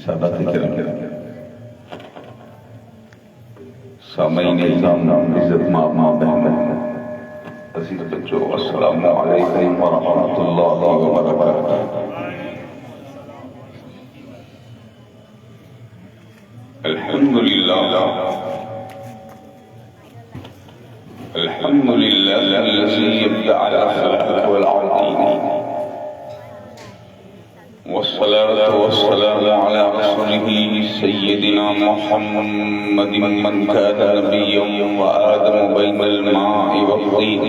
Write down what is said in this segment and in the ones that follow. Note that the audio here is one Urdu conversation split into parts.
سادات کرام، سامعین نظام، عزت ماں بہن، عزیز بچوں، السلام علیکم ورحمۃ اللہ وبرکاتہ۔ الحمد لله الذي يبدأ الأخلاق والعقائد، والصلاة والسلام على رسوله سيدنا محمد من كان نبيا وآدم بين الماء والطين،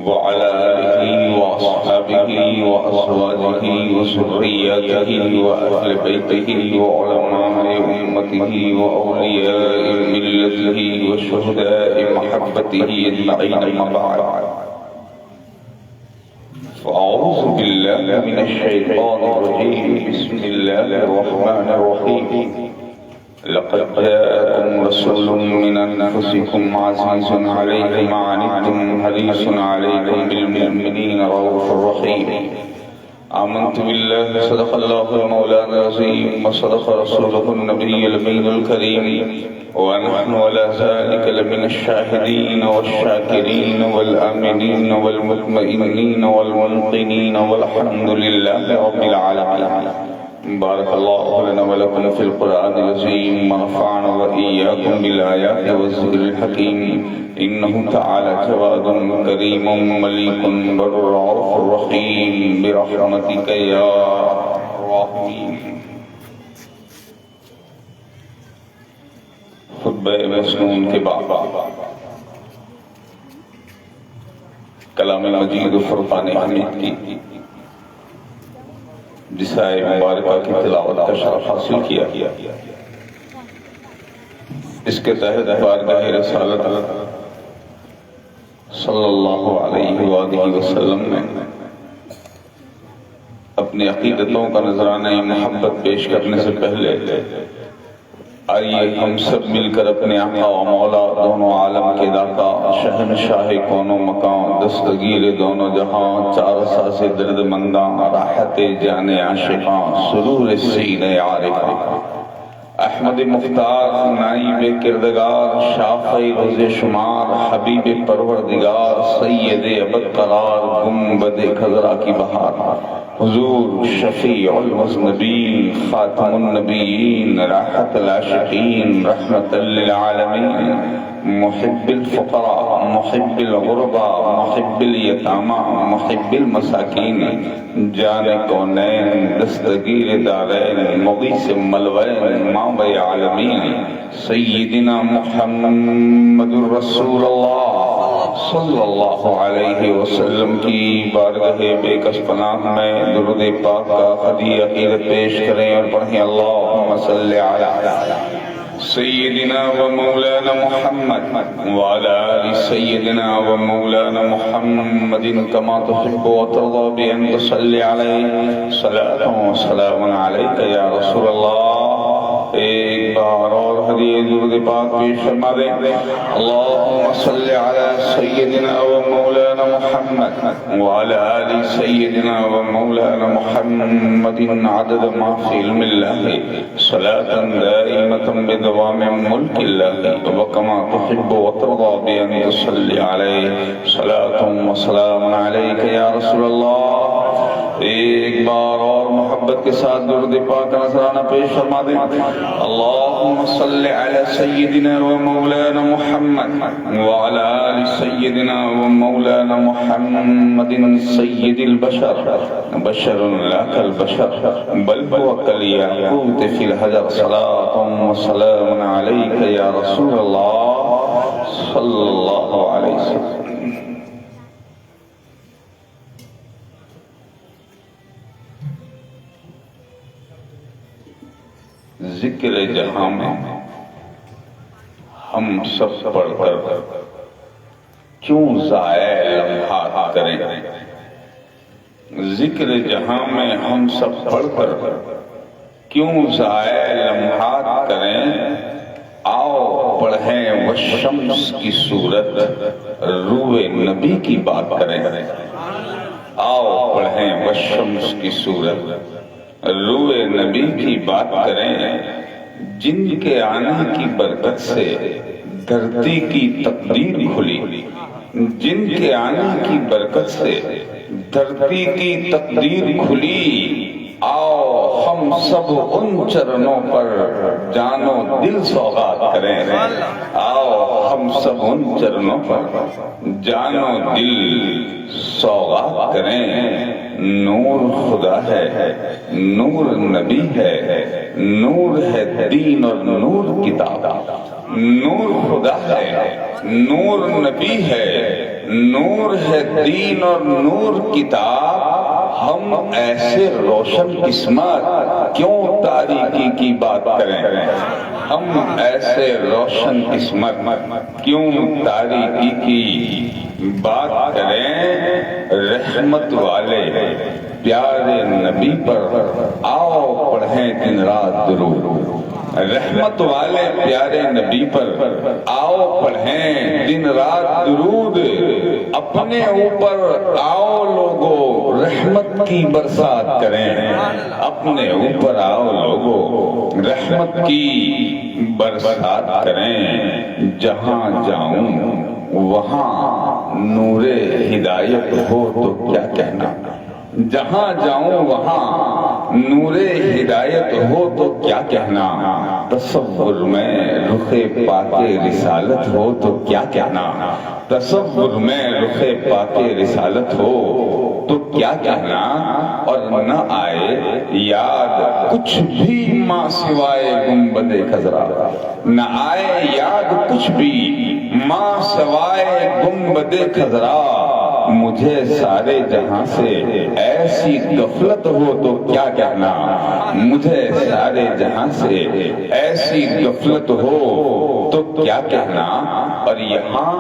وعلى آله وأصحابه وأزواجه وذرياته وأهل بيته وعلماء أمته وأولياء ملته وشهداء محبته أجمعين، أما بعد، فأعوذ بالله من الشيطان الرجيم، بسم الله الرحمن الرحيم. لقد جاءكم رسول من أنفسكم عزيز عليه ما عنتم حريص عليكم بالمؤمنين رؤوف رحيم. آمنت بالله، صدق الله المولانا العظيم، وصدق رسوله النبي الأمين الكريم، ونحن على ذلك لمن الشاهدين والشاكرين والآمنين والمطمئنين والموقنين، والحمد لله رب العالمين. بارك الله لنا ولكم في القرآن العظيم، ونفعنا وإياكم بالآيات والذكر الحكيم، إنه تعالى جواد كريم مليك بر رؤوف رحيم، برحمتك يا الراحمين. خطبہ مسنون کے بعد کلام مجید و فرقان حمید کی جسائے مبارکہ کی تلاوت کا شرف حاصل کیا، اس کے تحت بارگاہ رسالت صلی اللہ علیہ وآلہ وسلم نے اپنی عقیدتوں کا نذرانہ محبت پیش کرنے سے پہلے آئیے ہم سب مل کر اپنے آقا و مولا، دونوں عالم کے داتا، شہنشاہ کونوں مکان، دستگیر دونوں جہاں، چار ساز درد منداں، راحت جان عاشقاں، سرور سینہ عارفاں، احمد مختار نائب کردگار، شافعی روز شمار، حبیب پروردگار، سید ابد قرار، گنبد خضرا کی بہار، حضور شفیع المذنبین، خاتم النبیین، راحت العاشقین، رحمت للعالمین، محب الفقراء، محب الغرباء، محب الیتامى، محب المساکین، جان کونین، دستگیر دارین، مغیث ملوین، ماوی عالمین، سیدنا محمد الرسول اللہ صلی اللہ علیہ وسلم کی بارگاہ بے کس پناہ میں درود پاک کا خدی عقیدت پیش کریں اور پڑھیں، اللہم صلی علی سیدنا و مولانا محمد وعلی آل سیدنا و مولانا محمد کما تحب و ترضى بأن تصلی علیہ، صلاة و سلام علیک یا رسول اللہ۔ ایک بار اور حدیث درود پاک پیش فرما دیں، اللہم صلی علی سیدنا و مولانا محمد وعلی آل سیدنا و مولانا محمد عدد ما فی علم اللہ، صلاة دائمة بدوام ملک اللہ، وکما تحب و ترضى بأن تصلی علیہ، صلاة و سلام علیک یا رسول اللہ۔ ایک بار اور محبت کے ساتھ درود پاک کا نذرانہ پیش فرما دیں، اللہم صلی علی سیدنا و مولانا محمد وعلی آل سیدنا و مولانا محمد سید البشر، بشر لا کالبشر بل هو کالیاقوت فی الحجر، صلاة و سلام علیک یا رسول اللہ صلی اللہ علیہ وسلم۔ ذکر جہاں میں ہم سب پڑھ کر کیوں ضائع لمحات کریں، ذکر جہاں میں ہم سب پڑھ کر کیوں ضائع لمحات کریں، آؤ پڑھیں والشمس کی صورت، روئے نبی کی بات کریں، آؤ پڑھیں والشمس کی صورت، روئے نبی کی بات کریں، جن کے آنے کی برکت سے دھرتی کی تقدیر کھلی، جن کے آنے کی برکت سے دھرتی کی تقدیر کھلی، آؤ ہم سب ان چرنوں پر جان و دل سوغات کریں، آؤ ہم سب ان چرنوں پر جان و دل سوغات کریں۔ نور خدا ہے، نور نبی ہے، نور ہے دین اور نور کتاب، نور خدا ہے، نور نبی ہے، نور ہے دین اور نور کتاب۔ ہم ایسے روشن قسمت کیوں تاریکی کی بات کریں، ہم ایسے روشن قسمت کیوں تاریکی کی بات کریں۔ رحمت والے پیارے نبی پر آؤ پڑھیں دن رات درود، رحمت والے پیارے نبی پر آؤ پڑھیں دن رات درود۔ اپنے اوپر آؤ لوگو رحمت کی برسات کریں، اپنے اوپر آؤ لوگو رحمت کی برسات کریں۔ جہاں جاؤں وہاں نور ہدایت ہو تو کیا کہنا، جہاں جاؤں وہاں نور ہدایت ہو تو کیا کہنا، تصور میں رخ پاک رسالت ہو تو کیا کہنا، تصور میں رخ پاک رسالت ہو تو کیا کہنا۔ اور نہ آئے یاد کچھ بھی ماں سوائے گنبد خضرا، نہ آئے یاد کچھ بھی ماں سوائے گنبد خضرا، مجھے سارے جہاں سے ایسی غفلت ہو تو کیا کہنا، مجھے سارے جہاں سے ایسی غفلت ہو تو کیا کہنا۔ اور یہاں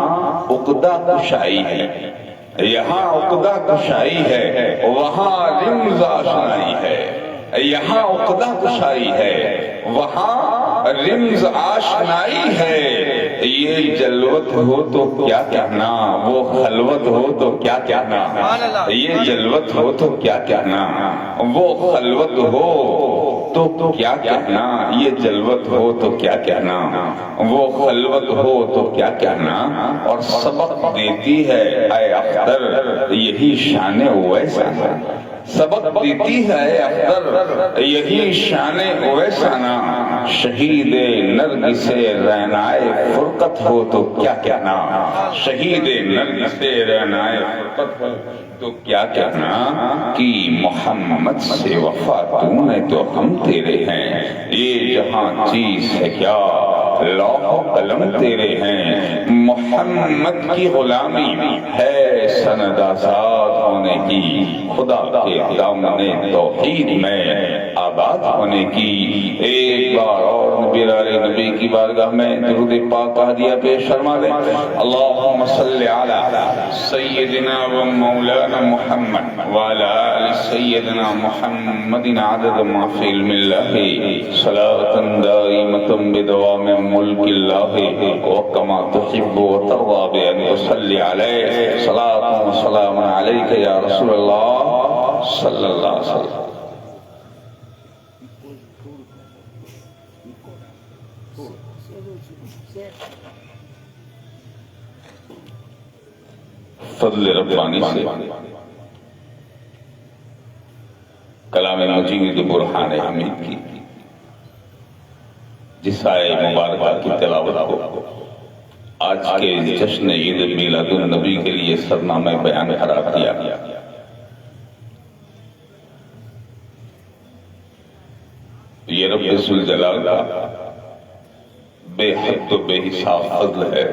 عقدہ کشائی ہے، یہاں عقدہ کشائی ہے، وہاں رمز آشنائی ہے، یہاں عقدہ کشائی ہے، وہاں رمز آشنائی ہے۔ یہ جلوت ہو تو کیا کہنا، وہ خلوت ہو تو کیا کہنا، یہ جلوت ہو تو کیا کہنا، وہ خلوت ہو تو کیا کہنا، یہ جلوت ہو تو کیا کہنا، وہ خلوت ہو تو کیا کہنا۔ اور سبق دیتی ہے اے اختر یہی شان اویسانہ، سبق دیتی ہے اے اختر یہی شان اویسانہ، شہید نرگس رعنائے فرقت ہو تو کیا کہنا، شہید نرگس رعنائے فرقت ہو تو کیا کہنا۔ کہ محمد سے وفا تو نے تو ہم تیرے ہیں، یہ جہاں چیز ہے کیا لوح و قلم تیرے ہیں، محمد کی غلامی ہے سند آزاد ہونے کی، خدا کے دامن توحید میں آباد ہونے کی۔ ایک بار اور نبی کی بارگاہ میں درود پاک کا ہدیہ پیش فرما دیں۔ اللہم صلی علی سیدنا و مولانا محمد وعلی آل سیدنا محمد عدد ما فی علم اللہ، صلاة دائمة بدوام ملک اللہ، وکما تحب و ترضى بأن تصلی علیہ، صلاة و سلام علیک یا رسول اللہ صلی اللہ علیہ وسلم۔ فضل ربانی سے کلام مجید برہان حمید کی جس آیہ مبارکہ کی تلاوت کو آج کے جشن عید میلاد النبی کے لیے سرنامہ بیان قرار دیا گیا۔ یہ رب ذوالجلال کا بے حد و بے حساب فضل ہے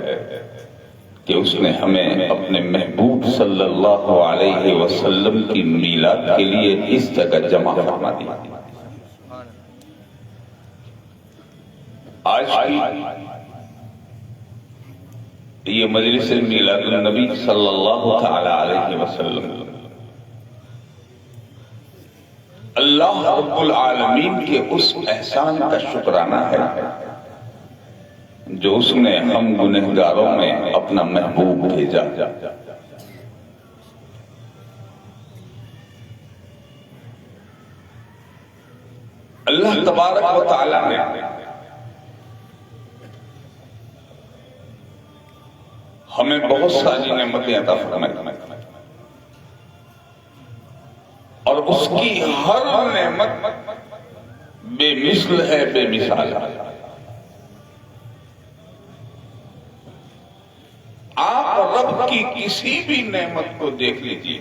کہ اس نے ہمیں اپنے محبوب صلی اللہ علیہ وسلم کی میلاد کے لیے اس جگہ جمع فرما دی۔ آج کی یہ مجلس میلاد النبی صلی اللہ تعالی علیہ وسلم اللہ رب العالمین کے اس احسان کا شکرانہ ہے جو اس نے ہم گنہگاروں میں اپنا محبوب بھیجا۔ اللہ تبارک و تعالی نے ہمیں بہت ساری نعمتیں عطا فرمائی اور اس کی ہر نعمت بے مثل ہے، بے مثال ہے۔ آپ رب کی کسی بھی نعمت کو دیکھ لیجیے،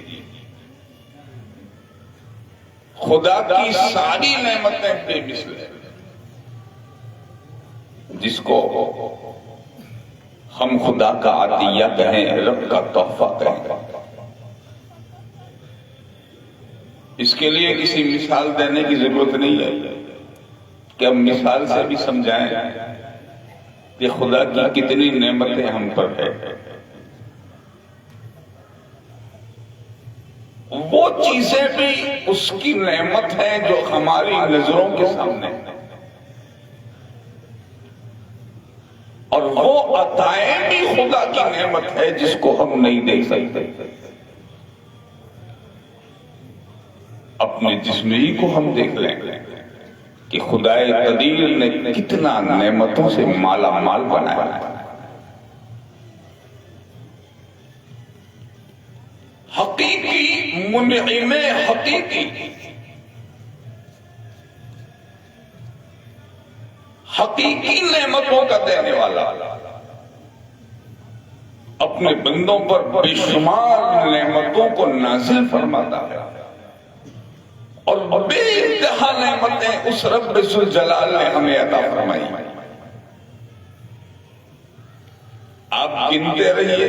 خدا کی ساری نعمتیں بے مثل ہیں، جس کو ہم خدا کا عطیہ کہیں، رب کا تحفہ کہیں۔ اس کے لیے کسی مثال دینے کی ضرورت نہیں ہے کہ ہم مثال سے بھی سمجھائیں کہ خدا کی کتنی نعمتیں ہم پر ہے۔ وہ چیزیں بھی اس کی نعمت ہیں جو ہماری نظروں کے سامنے ہیں، اور وہ عطائیں بھی خدا کی نعمت ہے جس کو ہم نہیں دیکھ سکتے۔ اپنے جسم ہی کو ہم دیکھ لیں کہ خدا قدیر نے کتنا نعمتوں سے مالا مال بنایا ہے۔ حقیقی منعم حقیقی نعمتوں کا دینے والا اپنے بندوں پر بے شمار نعمتوں کو نازل فرماتا ہے، اور بے انتہا نعمتیں اس رب ذوالجلال نے ہمیں عطا فرمائی۔ آپ گنتے رہیے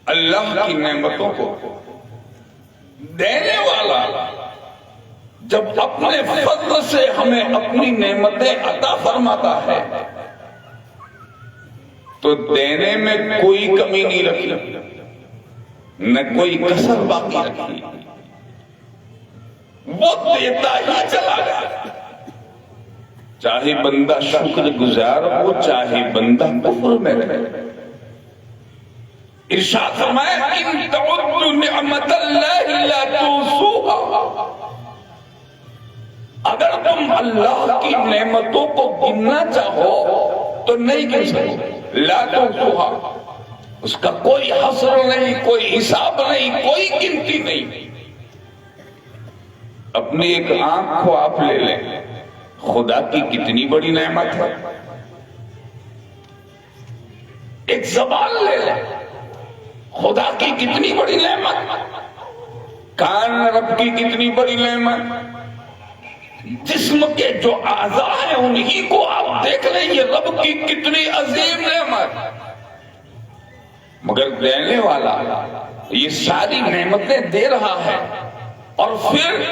اللہ کی نعمتوں کو۔ دینے والا جب اپنے فضل سے ہمیں اپنی نعمتیں عطا فرماتا ہے تو دینے میں کوئی کمی نہیں رکھی، نہ کوئی کسر باقی رکھی، وہ دیتا ہی چلا گیا، چاہے بندہ شکر گزار ہو، چاہے بندہ کفر میں رہے۔ ارشاد فرمایا ان تعدوا نعمت اللہ لا تحصوها، اگر تم اللہ کی نعمتوں کو گننا چاہو تو نہیں گن سکو، لا تحصوها، اس کا کوئی حصر نہیں، کوئی حساب نہیں، کوئی گنتی نہیں۔ اپنی ایک آنکھ کو آپ لے لیں، خدا کی کتنی بڑی نعمت ہے۔ ایک زبان لے لیں، خدا کی کتنی بڑی نعمت۔ کان رب کی کتنی بڑی نعمت۔ جسم کے جو اعضاء ہیں انہی کو آپ دیکھ لیں، یہ رب کی کتنی عظیم نعمت۔ مگر دینے والا یہ ساری نعمتیں دے رہا ہے، اور پھر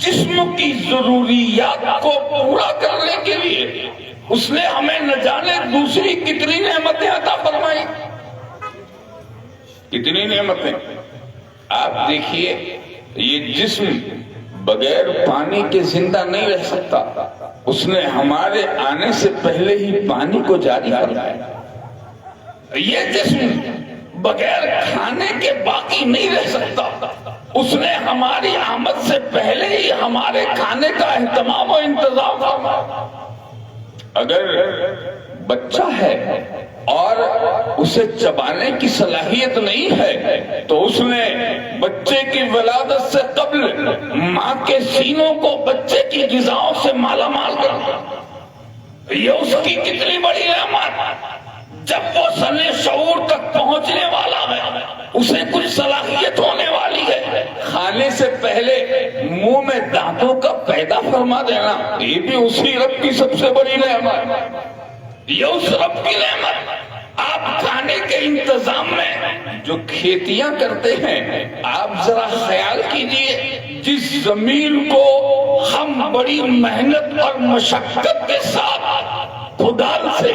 جسم کی ضروریات کو پورا کرنے کے لیے اس نے ہمیں نہ جانے دوسری کتنی نعمتیں عطا فرمائی۔ کتنی نعمتیں۔ آپ دیکھیے یہ جسم بغیر پانی کے زندہ نہیں رہ سکتا، اس نے ہمارے آنے سے پہلے ہی پانی کو جاری کرایا۔ یہ جسم بغیر کھانے کے باقی نہیں رہ سکتا، اس نے ہماری آمد سے پہلے ہی ہمارے کھانے کا اہتمام و انتظام فرمایا۔ اگر بچہ ہے اور اسے چبانے کی صلاحیت نہیں ہے تو اس نے بچے کی ولادت سے قبل ماں کے سینوں کو بچے کی غذاؤں سے مالا مال کر دیا۔ یہ اس کی کتنی بڑی نعمت۔ جب وہ سنے شعور تک پہنچنے والا ہے، اسے کچھ صلاحیت ہونے والی ہے، کھانے سے پہلے منہ میں دانتوں کا پیدا فرما دینا، یہ بھی اسی رب کی سب سے بڑی نعمت۔ یہ اس رب کی نعمت۔ آپ کھانے کے انتظام میں جو کھیتیاں کرتے ہیں، آپ ذرا خیال کیجئے، جس زمین کو ہم بڑی محنت اور مشقت کے ساتھ کدال سے،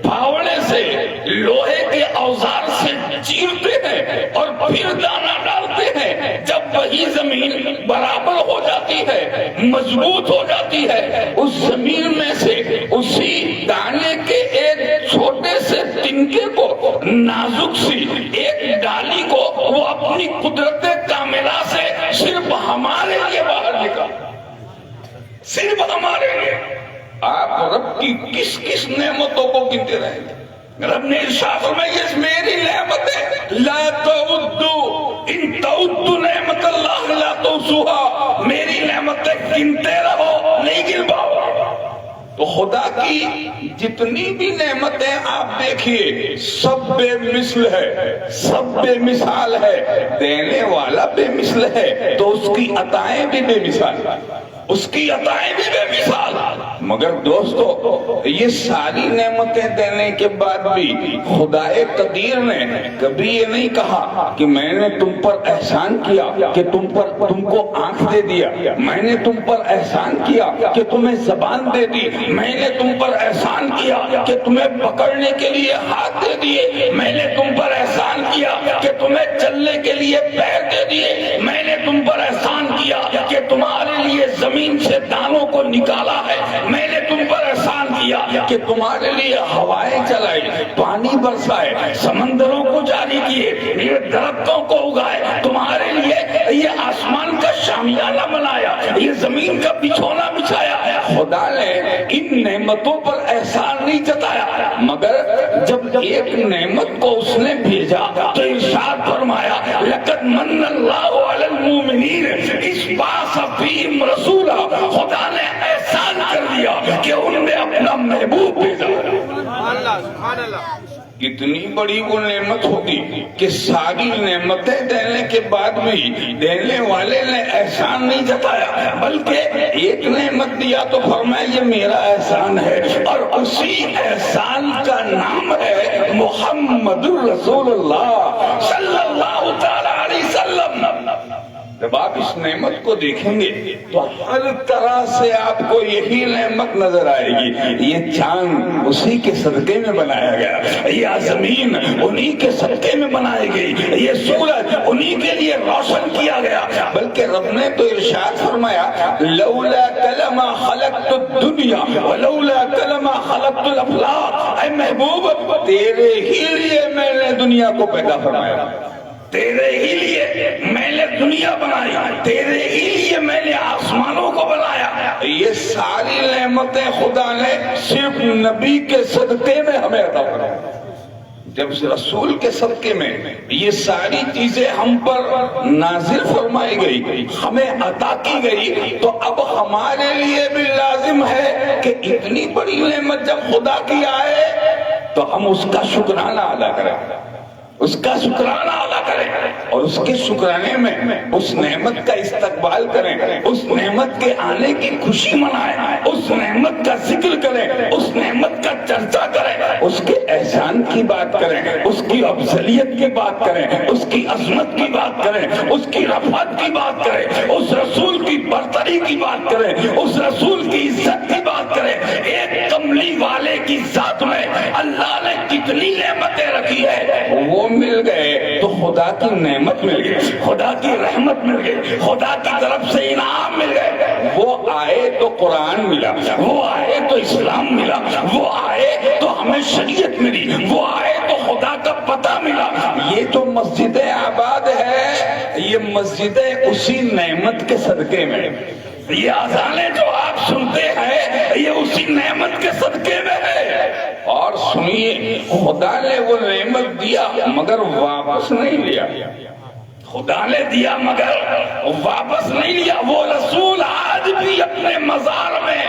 پھاوڑے سے، لوہے کے اوزار سے چیرتے ہیں اور پھر دانہ ڈالتے ہیں، جب وہی زمین برابر ہو جاتی ہے، مضبوط ہو جاتی ہے، اس زمین میں سے اسی دانے کے ایک چھوٹے سے تنکے کو، نازک سی ایک ڈالی کو وہ اپنی قدرت کاملہ سے صرف ہمارے لیے باہر نکال۔ صرف ہمارے لیے. آپ رب کی کس کس نعمتوں کو گنتے رہیں گے؟ رب نے ارشاد فرمایا یہ میری نعمت ہے، لا تعدوا ان تعدوا نعمت اللہ لا تحصوها. میری نعمتیں گنتے رہو نہیں گن پاؤ. تو خدا کی جتنی بھی نعمتیں آپ دیکھیے سب بے مثل ہے، سب بے مثال ہے. دینے والا بے مثل ہے تو اس کی عطائیں بھی بے مثال، اس کی عطائیں بھی بے مثال. مگر دوستو یہ ساری نعمتیں دینے کے بعد بھی خدائے قدیر نے کبھی یہ نہیں کہا کہ میں نے تم پر احسان کیا کہ تم کو آنکھ دے دیا، میں نے تم پر احسان کیا کہ تمہیں زبان دے دی، میں نے تم پر احسان کیا کہ تمہیں پکڑنے کے لیے ہاتھ دے دیے، میں نے تم پر احسان کیا کہ تمہیں چلنے کے لیے پیر دے دیے، میں نے تم پر احسان کیا کہ تمہارے لیے زمین سے دانوں کو نکالا ہے، میں نے تم پر احسان کیا کہ تمہارے لیے ہوائیں چلائی، پانی برسائے، سمندروں کو جاری کیے، یہ درختوں کو اگائے، تمہارے لیے یہ آسمان کا شامیانہ بنایا، یہ زمین کا بچھونا بچھایا. خدا نے ان نعمتوں پر احسان نہیں جتایا، مگر جب ایک نعمت کو اس نے بھیجا تو ارشاد فرمایا لقد من اللہ علی المؤمنین اذ بعث فیہم رسولا. خدا نے احسان کر دیا کہ ان میں اپنا محبوب بھیجا. اتنی بڑی وہ نعمت ہوتی کہ ساری نعمتیں دینے کے بعد بھی دینے والے نے احسان نہیں جتایا، بلکہ ایک نعمت دیا تو فرمایا یہ میرا احسان ہے، اور اسی احسان کا نام ہے محمد الرسول اللہ صلی اللہ تعالی علیہ وسلم. جب آپ اس نعمت کو دیکھیں گے تو ہر طرح سے آپ کو یہی نعمت نظر آئے گی. یہ چاند اسی کے صدقے میں بنایا گیا، یہ زمین انہی کے صدقے میں بنائی گئی، یہ سورج انہی کے لیے روشن کیا گیا. بلکہ رب نے تو ارشاد فرمایا لولا کلمہ خلقت الدنیا ولولا کلمہ خلقت الافلاق. اے محبوب تیرے ہی لیے میں نے دنیا کو پیدا فرمایا، تیرے ہی لیے میں نے دنیا بنائی، تیرے ہی لیے میں نے آسمانوں کو بنایا. یہ ساری نعمتیں خدا نے صرف نبی کے صدقے میں ہمیں عطا فرمائی. جب رسول کے صدقے میں یہ ساری چیزیں ہم پر نازل فرمائی گئی، ہمیں عطا کی گئی، تو اب ہمارے لیے بھی لازم ہے کہ اتنی بڑی نعمت جب خدا کی آئے تو ہم اس کا شکرانہ ادا کریں، اس کا شکرانہ ادا کریں، اور اس کے شکرانے میں اس نعمت کا استقبال کریں، اس نعمت کے آنے کی خوشی منائیں، اس نعمت کا ذکر کریں، اس نعمت کا چرچا کریں، اس کے احسان کی بات کریں، اس کی افضلیت کی بات کریں، اس کی عظمت کی بات کریں، اس کی رفعت کی بات کریں، اس رسول کی برتری کی بات کریں، اس رسول کی عزت کی بات کریں. ایک کملی والے کی ذات میں اللہ نے کتنی نعمتیں رکھی ہے، وہ مل گئے تو خدا کی نعمت مل گئی، خدا کی رحمت مل گئی، خدا کی طرف سے انعام مل گئے. وہ آئے تو قرآن ملا، وہ آئے تو اسلام ملا، وہ آئے تو ہمیں شریعت ملی، وہ آئے تو خدا کا پتہ ملا. یہ جو مسجدیں آباد ہے یہ مسجدیں اسی نعمت کے صدقے میں، یہ اذانیں جو آپ سنتے ہیں یہ اسی نعمت کے صدقے میں ہے. اور سنیے خدا نے وہ نعمت دیا مگر واپس نہیں لیا، خدا نے دیا مگر واپس نہیں لیا. وہ رسول آج بھی اپنے مزار میں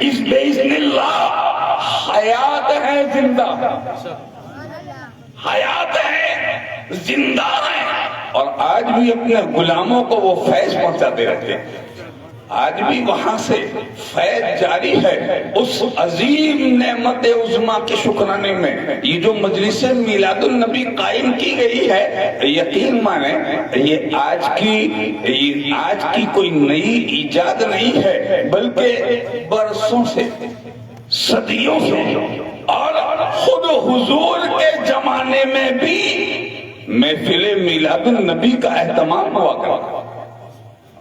اس باذن اللہ حیات ہے، زندہ حیات ہے، زندہ ہے، اور آج بھی اپنے غلاموں کو وہ فیض پہنچاتے رہتے ہیں. آج بھی وہاں سے فیض جاری ہے اس عظیم نعمت عظمیٰ کے شکرانے میں. یہ جو مجلس میلاد النبی قائم کی گئی ہے، یقین مانیں یہ آج کی کوئی نئی ایجاد نہیں ہے، بلکہ برسوں سے، صدیوں سے، اور خود حضور کے زمانے میں بھی محفل میلاد النبی کا اہتمام ہوا کرتا.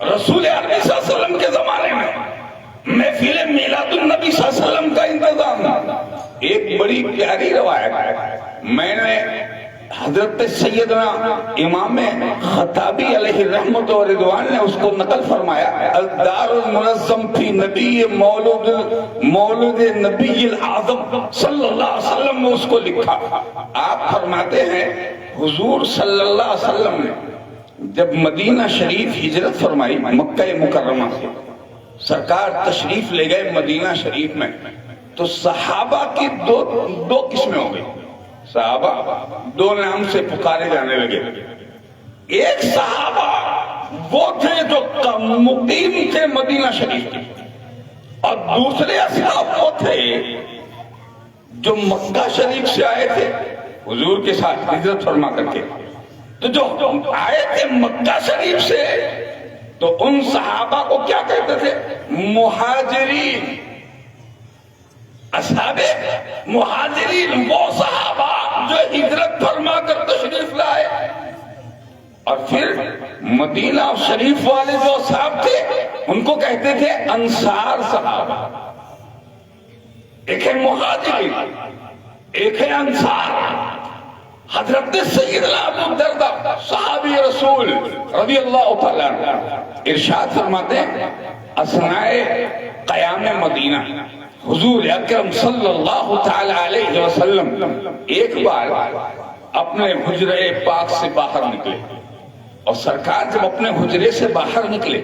رسول علیہ السلام کے زمانے میں محفل میلاد النبی صلی اللہ علیہ وسلم کا انتظام. ایک بڑی پیاری روایت میں نے حضرت سیدنا امام خطابی علیہ رحمت و رضوان نے اس کو نقل فرمایا، الدار المنظم فی نبی مولد نبی الاعظم صلی اللہ علیہ وسلم نے اس کو لکھا۔ آپ فرماتے ہیں حضور صلی اللہ علیہ وسلم نے جب مدینہ شریف ہجرت فرمائی مکہ مکرمہ سے، سرکار تشریف لے گئے مدینہ شریف میں، تو صحابہ کی دو قسمیں ہو گئی۔ صحابہ دو نام سے پکارے جانے لگے۔ ایک صحابہ وہ تھے جو مقیم تھے مدینہ شریف کے، اور دوسرے اصحاب وہ تھے جو مکہ شریف سے آئے تھے حضور کے ساتھ ہجرت فرما کر کے۔ تو جو آئے تھے مکہ شریف سے تو ان صحابہ کو کیا کہتے تھے؟ مہاجرین۔ اصحاب مہاجرین وہ صحابہ جو ہجرت فرما کر تشریف لائے، اور پھر مدینہ شریف والے جو صحاب تھے ان کو کہتے تھے انصار صحابہ۔ ایک ہے مہاجرین، ایک ہے انصار۔ حضرت سیدنا ابو درداء صحابی رسول رضی اللہ تعالیٰ عنہ ارشاد فرماتے ہیں، اثناء قیام مدینہ حضور اکرم صلی اللہ تعالی علیہ وسلم ایک بار اپنے حجرے پاک سے باہر نکلے، اور سرکار جب اپنے حجرے سے باہر نکلے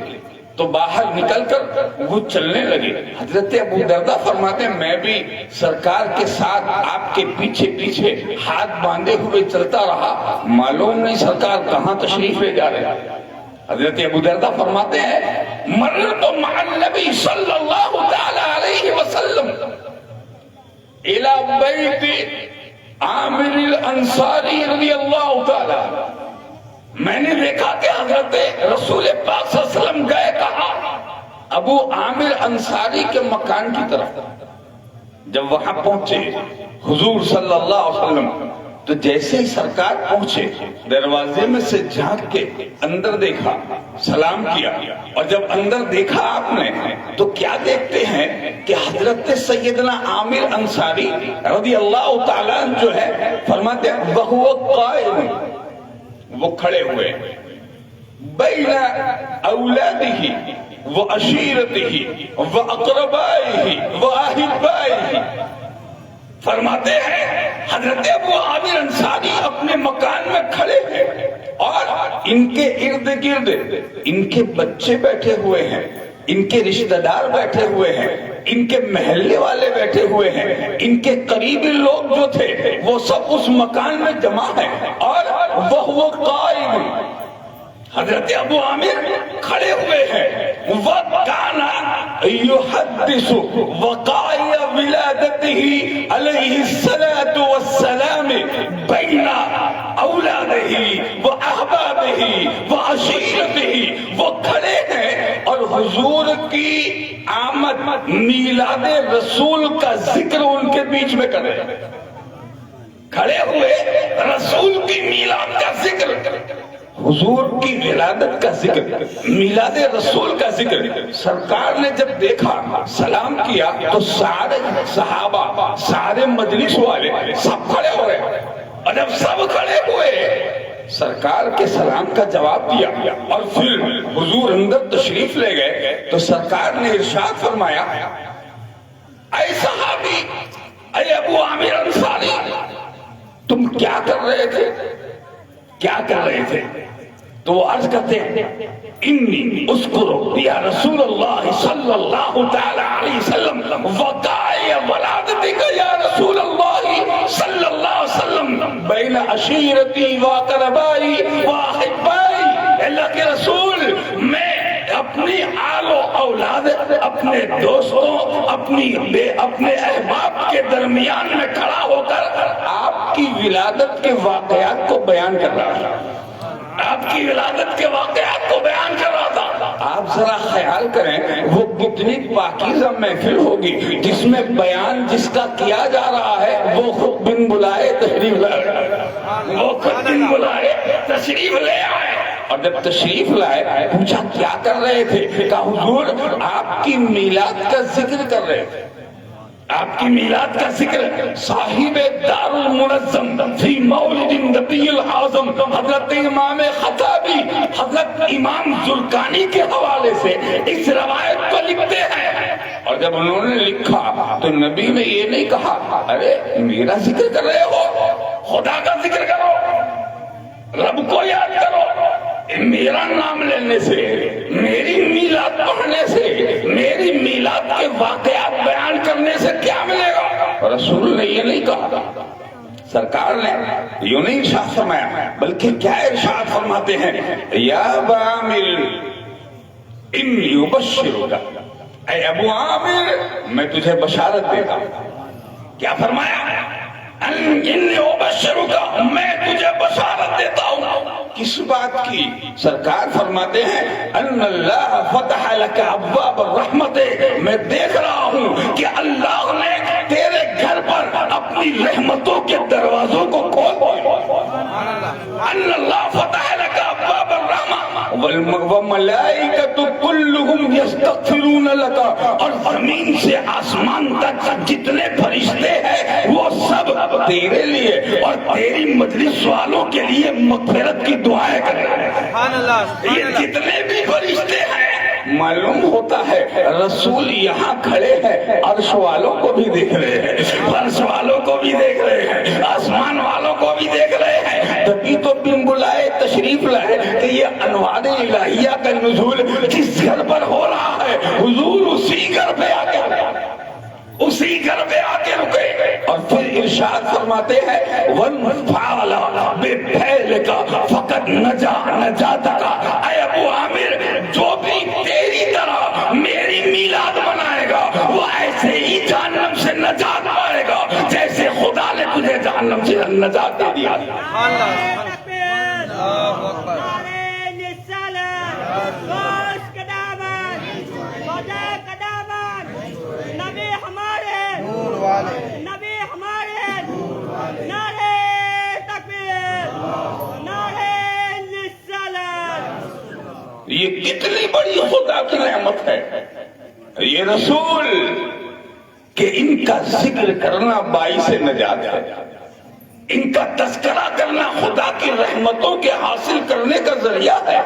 تو باہر نکل کر وہ چلنے لگے۔ حضرت ابو درداء فرماتے ہیں میں بھی سرکار کے ساتھ آپ کے پیچھے پیچھے ہاتھ باندھے ہوئے چلتا رہا، معلوم نہیں سرکار کہاں تشریف لے جا رہے۔ حضرت ابو درداء فرماتے ہیں مررت مع النبی صلی اللہ تعالی علیہ وسلم الى بیت عامر الانصاری رضی اللہ تعالی، میں نے دیکھا کہ حضرت رسول پاک صلی اللہ علیہ وسلم گئے کہاں؟ ابو عامر انصاری کے مکان کی طرف۔ جب وہاں پہنچے حضور صلی اللہ علیہ وسلم تو جیسے ہی سرکار پہنچے دروازے میں سے جھانک کے اندر دیکھا، سلام کیا، اور جب اندر دیکھا آپ نے تو کیا دیکھتے ہیں کہ حضرت سیدنا عامر انصاری رضی اللہ تعالیٰ جو ہے فرماتے ہیں وَهُوَ قَائِمٌ، وہ کھڑے ہوئے بین اولادہ وعشیرتہ واقربائہ واحبائہ۔ فرماتے ہیں حضرت ابو عامر انصاری اپنے مکان میں کھڑے ہیں، اور ان کے ارد گرد ان کے بچے بیٹھے ہوئے ہیں، ان کے رشتہ دار بیٹھے ہوئے ہیں، ان کے محلے والے بیٹھے ہوئے ہیں، ان کے قریبی لوگ جو تھے وہ سب اس مکان میں جمع ہیں، اور وہ قائم، حضرت ابو عامر کھڑے ہوئے ہیں۔ وَكَانَ يُحَدِّثُ وَقَائِعَ وِلَادَتِهِ عَلَيْهِ الصَّلَاةُ وَالسَّلَامِ بَيْنَ أَوْلَادِهِ وَأَحْبَابِهِ وَعَشِيرَتِهِ۔ وہ کھڑے ہیں اور حضور کی آمد میلاد رسول کا ذکر ان کے بیچ میں کرے، کھڑے ہوئے رسول کی میلاد کا ذکر، حضور کی ولادت کا ذکر، میلاد رسول کا ذکر۔ سرکار نے جب دیکھا سلام کیا تو سارے صحابہ، سارے مجلس والے سب کھڑے ہو رہے، اور جب سب کھڑے ہوئے سرکار کے سلام کا جواب دیا اور پھر حضور اندر تشریف لے گئے تو سرکار نے ارشاد فرمایا اے صحابی، اے ابو عامر انصاری، تم کیا کر رہے تھے؟ کیا کر رہے تھے؟ تو وہ عرض کرتے ہیں انی اذکر یا رسول اللہ صلی اللہ تعالی علیہ وسلم وقائع ولادتک یا رسول اللہ صلی اللہ علیہ وسلم بین عشیرتی واقربائی واحبائی۔ اللہ کے رسول، میں اپنی آل و اولاد، اپنے دوستوں، اپنے احباب کے درمیان میں کھڑا ہو کر آپ کی ولادت کے واقعات کو بیان کر رہا تھا، آپ کی ولادت کے واقعات کو بیان کر رہا تھا۔ آپ ذرا خیال کریں وہ کتنی پاکیزہ محفل ہوگی جس میں بیان جس کا کیا جا رہا ہے وہ خود بن بلائے تشریف لائے، وہ خود بن بلائے تشریف لے آئے، اور جب تشریف لائے پوچھا کیا کر رہے تھے؟ کہا حضور آپ کی میلاد کا ذکر کر رہے تھے۔ آپ کی میلاد کا ذکر صاحب دار المنظم فی مولد النبی العظم حضرت امام خطابی حضرت امام زرقانی کے حوالے سے اس روایت کو لکھتے ہیں، اور جب انہوں نے لکھا تو نبی نے یہ نہیں کہا ارے میرا ذکر کر رہے ہو، خدا کا ذکر کرو، رب کو یاد کرو، میرا نام لینے سے، میری میلاد پڑھنے سے، میری میلاد کے واقعات بیان کرنے سے کیا ملے گا؟ رسول نے یہ نہیں کہا، سرکار نے یوں نہیں ارشاد فرمایا، بلکہ کیا ارشاد فرماتے ہیں، یا ابا عامر انی ابشرک، اے ابو عامر میں تجھے بشارت دیتا ہوں۔ کیا فرمایا؟ انی ابشرک، میں تجھے بشارت دیتا ہوں۔ کس بات کی؟ سرکار فرماتے ہیں ان اللہ فتح لک ابواب الرحمت، میں دیکھ رہا ہوں کہ اللہ نے تیرے گھر پر اپنی رحمتوں کے دروازوں کو کھول دیا۔ ان اللہ فتح لک ابواب الرحمت والملائکۃ کلہم یستغفرون لک، اور زمین سے آسمان تک جتنے فرشتے ہیں وہ سب تیرے لیے اور تیری مجلس والوں کے لیے مغفرت کی دعائیں کریں۔ یہ جتنے بھی فرشتے ہیں، معلوم ہوتا ہے رسول یہاں کھڑے ہیں، عرش والوں کو بھی دیکھ رہے ہیں، فرش والوں کو بھی دیکھ رہے ہیں، آسمان والوں کو بھی دیکھ رہے ہیں، تبھی تو بن بلائے تشریف لائے کہ یہ انوار الہیہ کا نزول جس گھر پر ہو رہا ہے حضور اسی گھر پہ آ کے رکے، اور پھر ارشاد فرماتے ہیں وَالْمُفْعَالَ بِفْعَلِكَ فَقَدْ نَجَاتَكَ، اے ابو عامر جو بھی تیری طرح میری میلاد منائے گا وہ ایسے ہی جہنم سے نجات پائے گا جیسے خدا نے تجھے جہنم سے نجات دے دیا۔ نبی ہمارے نعرے تکبیر، نعرے رسالت۔ یہ کتنی بڑی خدا کی نعمت ہے یہ رسول کہ ان کا ذکر کرنا باعث نجات ہے، ان کا تذکرہ کرنا خدا کی رحمتوں کے حاصل کرنے کا ذریعہ ہے۔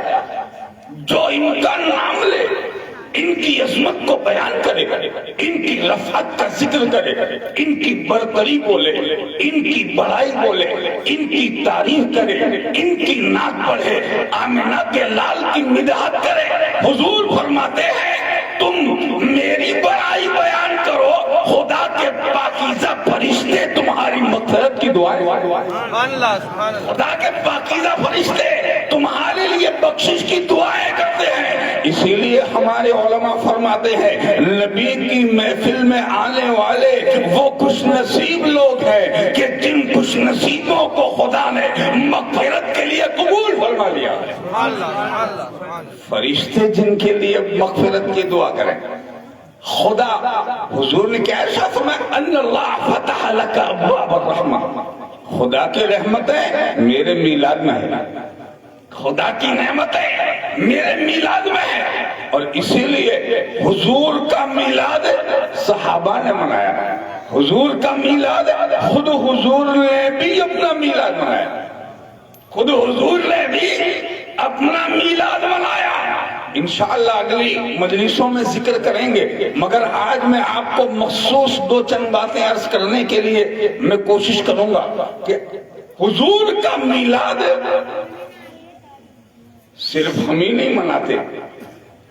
جو ان کا نام لے، ان کی عظمت کو بیان کرے، ان کی رفعت کا ذکر کرے، ان کی برتری بولے، ان کی بڑائی بولے، ان کی تعریف کرے، ان کی نعت پڑھے، آمنہ کے لال کی مدحت کرے، حضور فرماتے ہیں تم میری بڑائی بیان کرو، خدا کے پاکیزہ فرشتے تمہاری مغفرت کی دعائیں، خدا کے پاکیزہ فرشتے تمہارے لیے بخشش کی دعائیں کرتے ہیں۔ اسی لیے ہمارے علماء فرماتے ہیں نبی کی محفل میں آنے والے وہ خوش نصیب لوگ ہیں کہ جن خوش نصیبوں کو خدا نے مغفرت کے لیے قبول فرما لیا۔ فرشتے جن کے لیے مغفرت کی دعا کریں، خدا حضور نے کیا ارشاد فرمایا ان اللہ فتح لک ابواب الرحمت، خدا کی رحمتیں میرے میلاد میں ہیں، خدا کی نعمتیں میرے میلاد میں ہے، اور اسی لیے حضور کا میلاد صحابہ نے منایا، حضور کا میلاد خود حضور نے بھی اپنا میلاد منایا، خود حضور نے بھی اپنا میلاد منایا۔ انشاءاللہ اگلی مجلسوں میں ذکر کریں گے، مگر آج میں آپ کو مخصوص دو چند باتیں عرض کرنے کے لیے میں کوشش کروں گا کہ حضور کا میلاد صرف ہم ہی نہیں مناتے،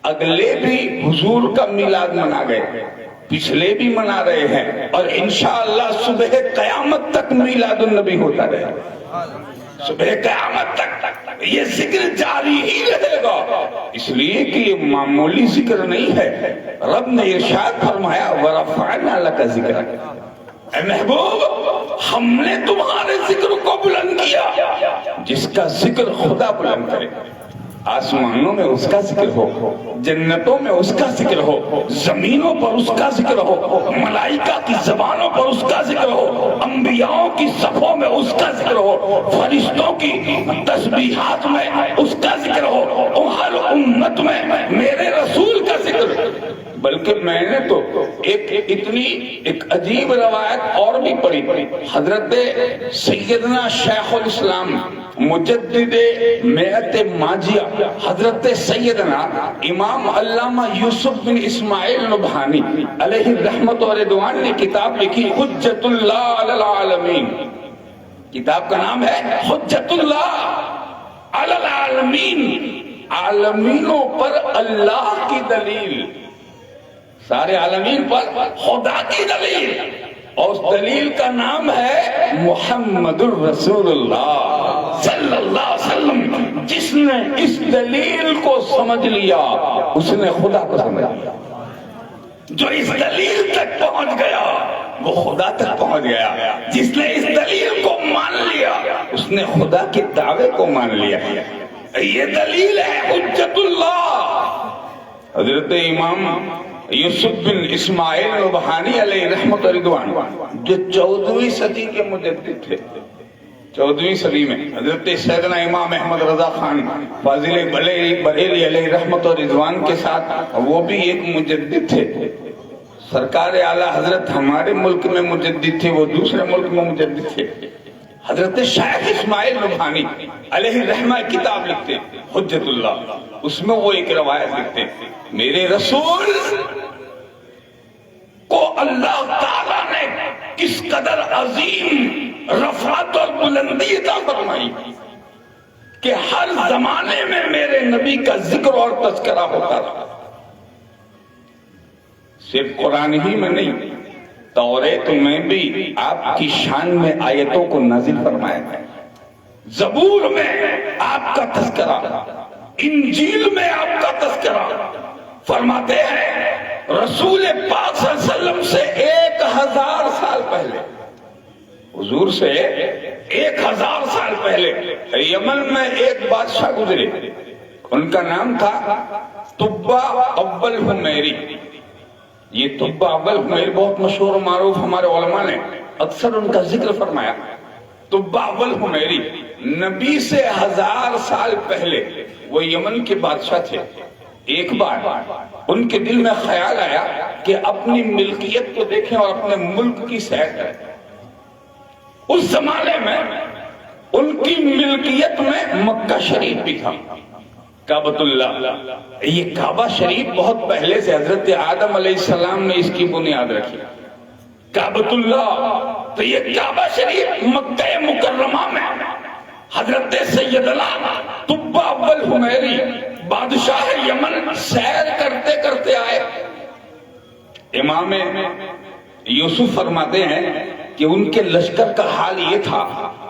اگلے بھی حضور کا میلاد منا گئے، پچھلے بھی منا رہے ہیں، اور انشاءاللہ صبح قیامت تک میلاد النبی ہوتا رہے، صبح قیامت تک یہ ذکر جاری ہی رہے گا، اس لیے کہ یہ معمولی ذکر نہیں ہے۔ رب نے ارشاد فرمایا وَرَفَعْنَا لَكَ ذِكْرَكَ، اے محبوب ہم نے تمہارے ذکر کو بلند کیا، جس کا ذکر خدا بلند کرے، آسمانوں میں اس کا ذکر ہو، جنتوں میں اس کا ذکر ہو، زمینوں پر اس کا ذکر ہو، ملائکہ کی زبانوں پر اس کا ذکر ہو، انبیاءوں کی صفوں میں اس کا ذکر ہو، فرشتوں کی تسبیحات میں اس کا ذکر ہو، ہر امت میں میرے رسول کا ذکر، بلکہ میں نے تو ایک عجیب روایت اور بھی پڑھی. حضرت سیدنا شیخ الاسلام مجدد میعت ماجیہ حضرت سیدنا امام علامہ یوسف بن اسماعیل نبہانی علیہ رحمت و رضوان نے کتاب لکھی حجت اللہ علی العالمین. کتاب کا نام ہے حجت اللہ علی العالمین، عالمینوں پر اللہ کی دلیل، سارے عالمین پر خدا کی دلیل، اور اس دلیل کا نام ہے محمد الرسول اللہ صلی اللہ علیہ وسلم. جس نے اس دلیل کو سمجھ لیا اس نے خدا کو سمجھ لیا. جو اس دلیل تک پہنچ گیا وہ خدا تک پہنچ گیا. جس نے اس دلیل کو مان لیا اس نے خدا کے دعوے کو مان لیا. یہ دلیل ہے حجت اللہ. حضرت امام یوسف بن اسماعیل نبہانی علیہ رحمت و رضوان جو 14ویں صدی کے مجدد تھے، 14ویں صدی میں حضرت سیدنا امام احمد رضا خان فاضل بریلوی علیہ رحمت و رضوان کے ساتھ وہ بھی ایک مجدد تھے. سرکار اعلیٰ حضرت ہمارے ملک میں مجدد تھے، وہ دوسرے ملک میں مجدد تھے. حضرت شیخ اسماعیل نبہانی علیہ رحمہ کتاب لکھتے حجت اللہ. اس میں وہ ایک روایت لکھتے میرے رسول کو اللہ تعالیٰ نے کس قدر عظیم رفعت اور بلندی عطا فرمائی کہ ہر زمانے میں میرے نبی کا ذکر اور تذکرہ ہوتا تھا. صرف قرآن ہی میں نہیں، توریت میں بھی آپ کی شان میں آیتوں کو نازل فرمایا ہے. زبور میں آپ کا تذکرہ، انجیل میں آپ کا تذکرہ. فرماتے ہیں رسول پاک صلی اللہ علیہ وسلم سے 1000 سال پہلے، حضور سے 1000 سال پہلے یمن میں ایک بادشاہ گزرے. ان کا نام تھا طبہ اول حمیری. یہ طبہ اول حمیری بہت مشہور و معروف، ہمارے علماء نے اکثر ان کا ذکر فرمایا. طبہ اول حمیری نبی سے 1000 سال پہلے وہ یمن کے بادشاہ تھے. ایک بار ان کے دل میں خیال آیا کہ اپنی ملکیت کو دیکھیں اور اپنے ملک کی سیر کریں. اس زمانے میں ان کی ملکیت میں مکہ شریف بھی تھا، کعبۃ اللہ. یہ کعبہ شریف بہت پہلے سے حضرت آدم علیہ السلام نے اس کی بنیاد رکھی. کعبۃ اللہ تو یہ کعبہ شریف مکہ مکرمہ میں حضرت سیدنا طبہ اول حمیری بادشاہ یمن سیر کرتے کرتے آئے. امام یوسف فرماتے ہیں کہ ان کے لشکر کا حال یہ تھا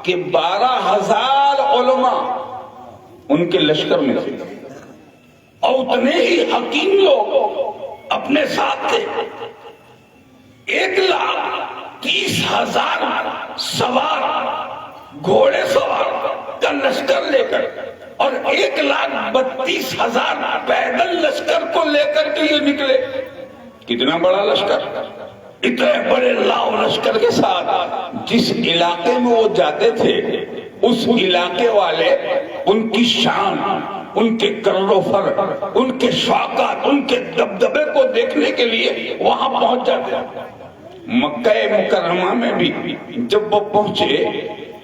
کہ 12000 علماء ان کے لشکر میں تھے اور اتنے ہی حکیم لوگ اپنے ساتھ تھے. 1,30,000 سوار گھوڑے سوار کا لشکر لے کر اور 1,32,000 پیدل لشکر کو لے کر کے یہ نکلے. کتنا بڑا لشکر! اتنے بڑے لاؤ لشکر کے ساتھ جس علاقے میں وہ جاتے تھے اس علاقے والے ان کی شان، ان کے کر و فر، ان کے شوکات، ان کے دبدبے کو دیکھنے کے لیے وہاں پہنچ جاتے. مکہ مکرمہ میں بھی جب وہ پہنچے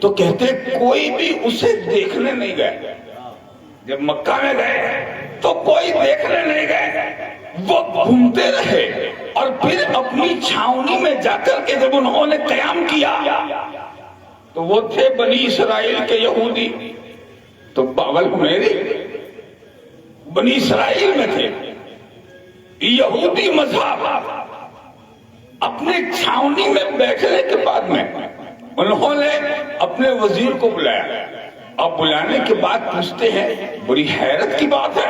تو کہتے کوئی بھی اسے دیکھنے نہیں گئے. جب مکہ میں گئے تو کوئی دیکھنے نہیں گئے، وہ گھومتے رہے اور پھر اپنی چھاؤنی میں جا کر کے جب انہوں نے قیام کیا تو وہ تھے بنی اسرائیل کے یہودی. تو باول میری بنی اسرائیل میں تھے، یہودی مذہب. اپنے چھاؤنی میں بیٹھنے کے بعد میں انہوں نے اپنے وزیر کو بلایا. اب بلانے کے بعد پوچھتے ہیں بڑی حیرت کی بات ہے،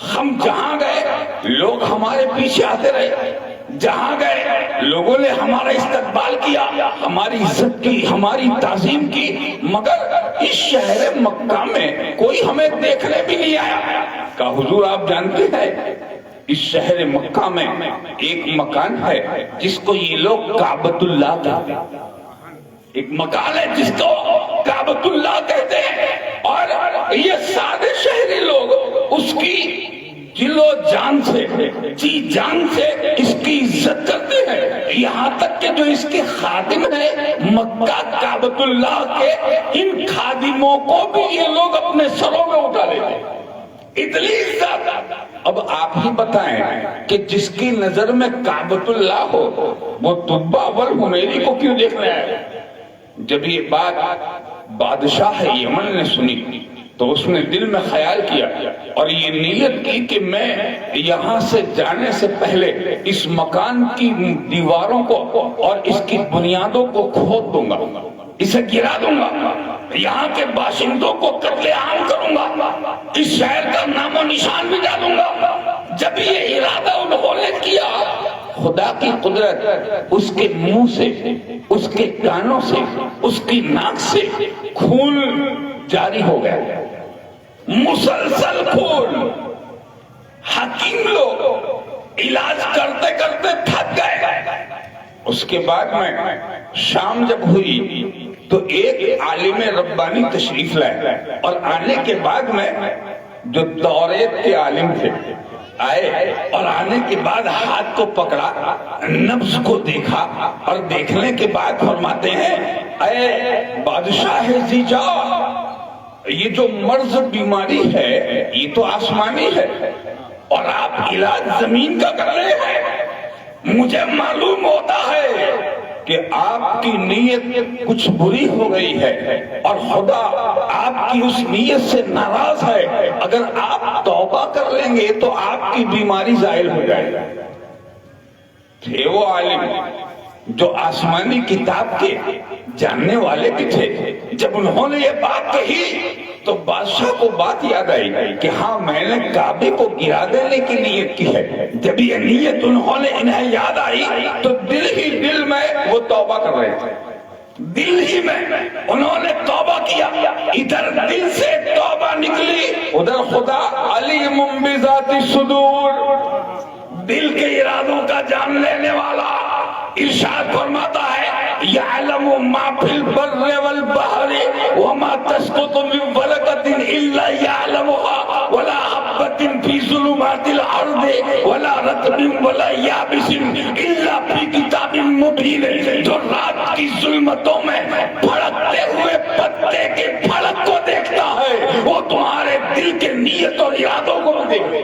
ہم جہاں گئے لوگ ہمارے پیچھے آتے رہے، جہاں گئے لوگوں نے ہمارا استقبال کیا، ہماری عزت کی، ہماری تعظیم کی، مگر اس شہر مکہ میں کوئی ہمیں دیکھنے بھی نہیں آیا. کہا حضور آپ جانتے ہیں اس شہر مکہ میں ایک مکان ہے جس کو یہ لوگ کعبۃ اللہ کہتے ہیں. ایک مکان ہے جس کو کعبۃ اللہ کہتے ہیں اور یہ سارے شہری لوگ اس کی دل و جان سے، جی جان سے اس کی عزت کرتے ہیں، یہاں تک کہ جو اس کے خادم ہیں مکہ کعبۃ اللہ کے، ان خادموں کو بھی یہ لوگ اپنے سروں میں اٹھا لیتے ہیں، اتنی عزت۔ اب آپ ہی بتائیں کہ جس کی نظر میں کعبۃ اللہ ہو وہ طبہ اول حمیری کو کیوں دیکھ رہا ہے؟ جب یہ بات بادشاہ یمن نے سنی تو اس نے دل میں خیال کیا اور یہ نیت کی کہ میں یہاں سے جانے سے پہلے اس مکان کی دیواروں کو اور اس کی بنیادوں کو کھود دوں گا، اسے گرا دوں گا، یہاں کے باشندوں کو قتل عام کروں گا، اس شہر کا نام و نشان بھی ڈالوں گا۔ جب یہ ارادہ انہوں نے کیا، خدا کی قدرت اس کے منہ سے، اس کے کانوں سے، اس کی ناک سے خون جاری ہو گیا، مسلسل خون۔ حکیم لوگ علاج کرتے کرتے تھک گئے۔ اس کے بعد میں شام جب ہوئی تو ایک عالم ربانی تشریف لائے اور آنے کے بعد میں جو توریت کے عالم تھے آئے اور آنے کے بعد ہاتھ کو پکڑا، نبض کو دیکھا اور دیکھنے کے بعد فرماتے ہیں اے بادشاہ زیجا، یہ جو مرض بیماری ہے یہ تو آسمانی ہے اور آپ علاج زمین کا کر رہے ہیں۔ مجھے معلوم ہوتا ہے کہ آپ کی نیت کچھ بری ہو گئی ہے اور خدا آپ کی اس نیت سے ناراض ہے، اگر آپ توبہ کر لیں گے تو آپ کی بیماری زائل ہو جائے گا۔ تھے وہ عالم جو آسمانی کتاب کے جاننے والے بھی تھے، جب انہوں نے یہ بات کہی تو بادشاہ کو بات یاد آئی کہ ہاں میں نے کعبے کو گرا دینے کی نیت کی ہے۔ جب یہ نیت انہوں نے انہیں یاد آئی تو دل ہی دل میں وہ توبہ کر رہے تھے، دل ہی میں انہوں نے توبہ کیا، ادھر دل سے توبہ نکلی، ادھر خدا علیم بذات الصدور، دل کے ارادوں کا جان لینے والا، ارشاد فرماتا ہے یعلم ما فی البر والبحر وما تسقط من ورقة الا يعلمها ولا حبة في ظلمات الارض ولا رطب ولا یابس الا في کتاب مبین۔ جو رات کی ظلمتوں میں پھڑکتے ہوئے پتے کے پھڑک کو دیکھتا ہے وہ تمہارے دل کے نیت اور ارادوں کو بھی دیکھے۔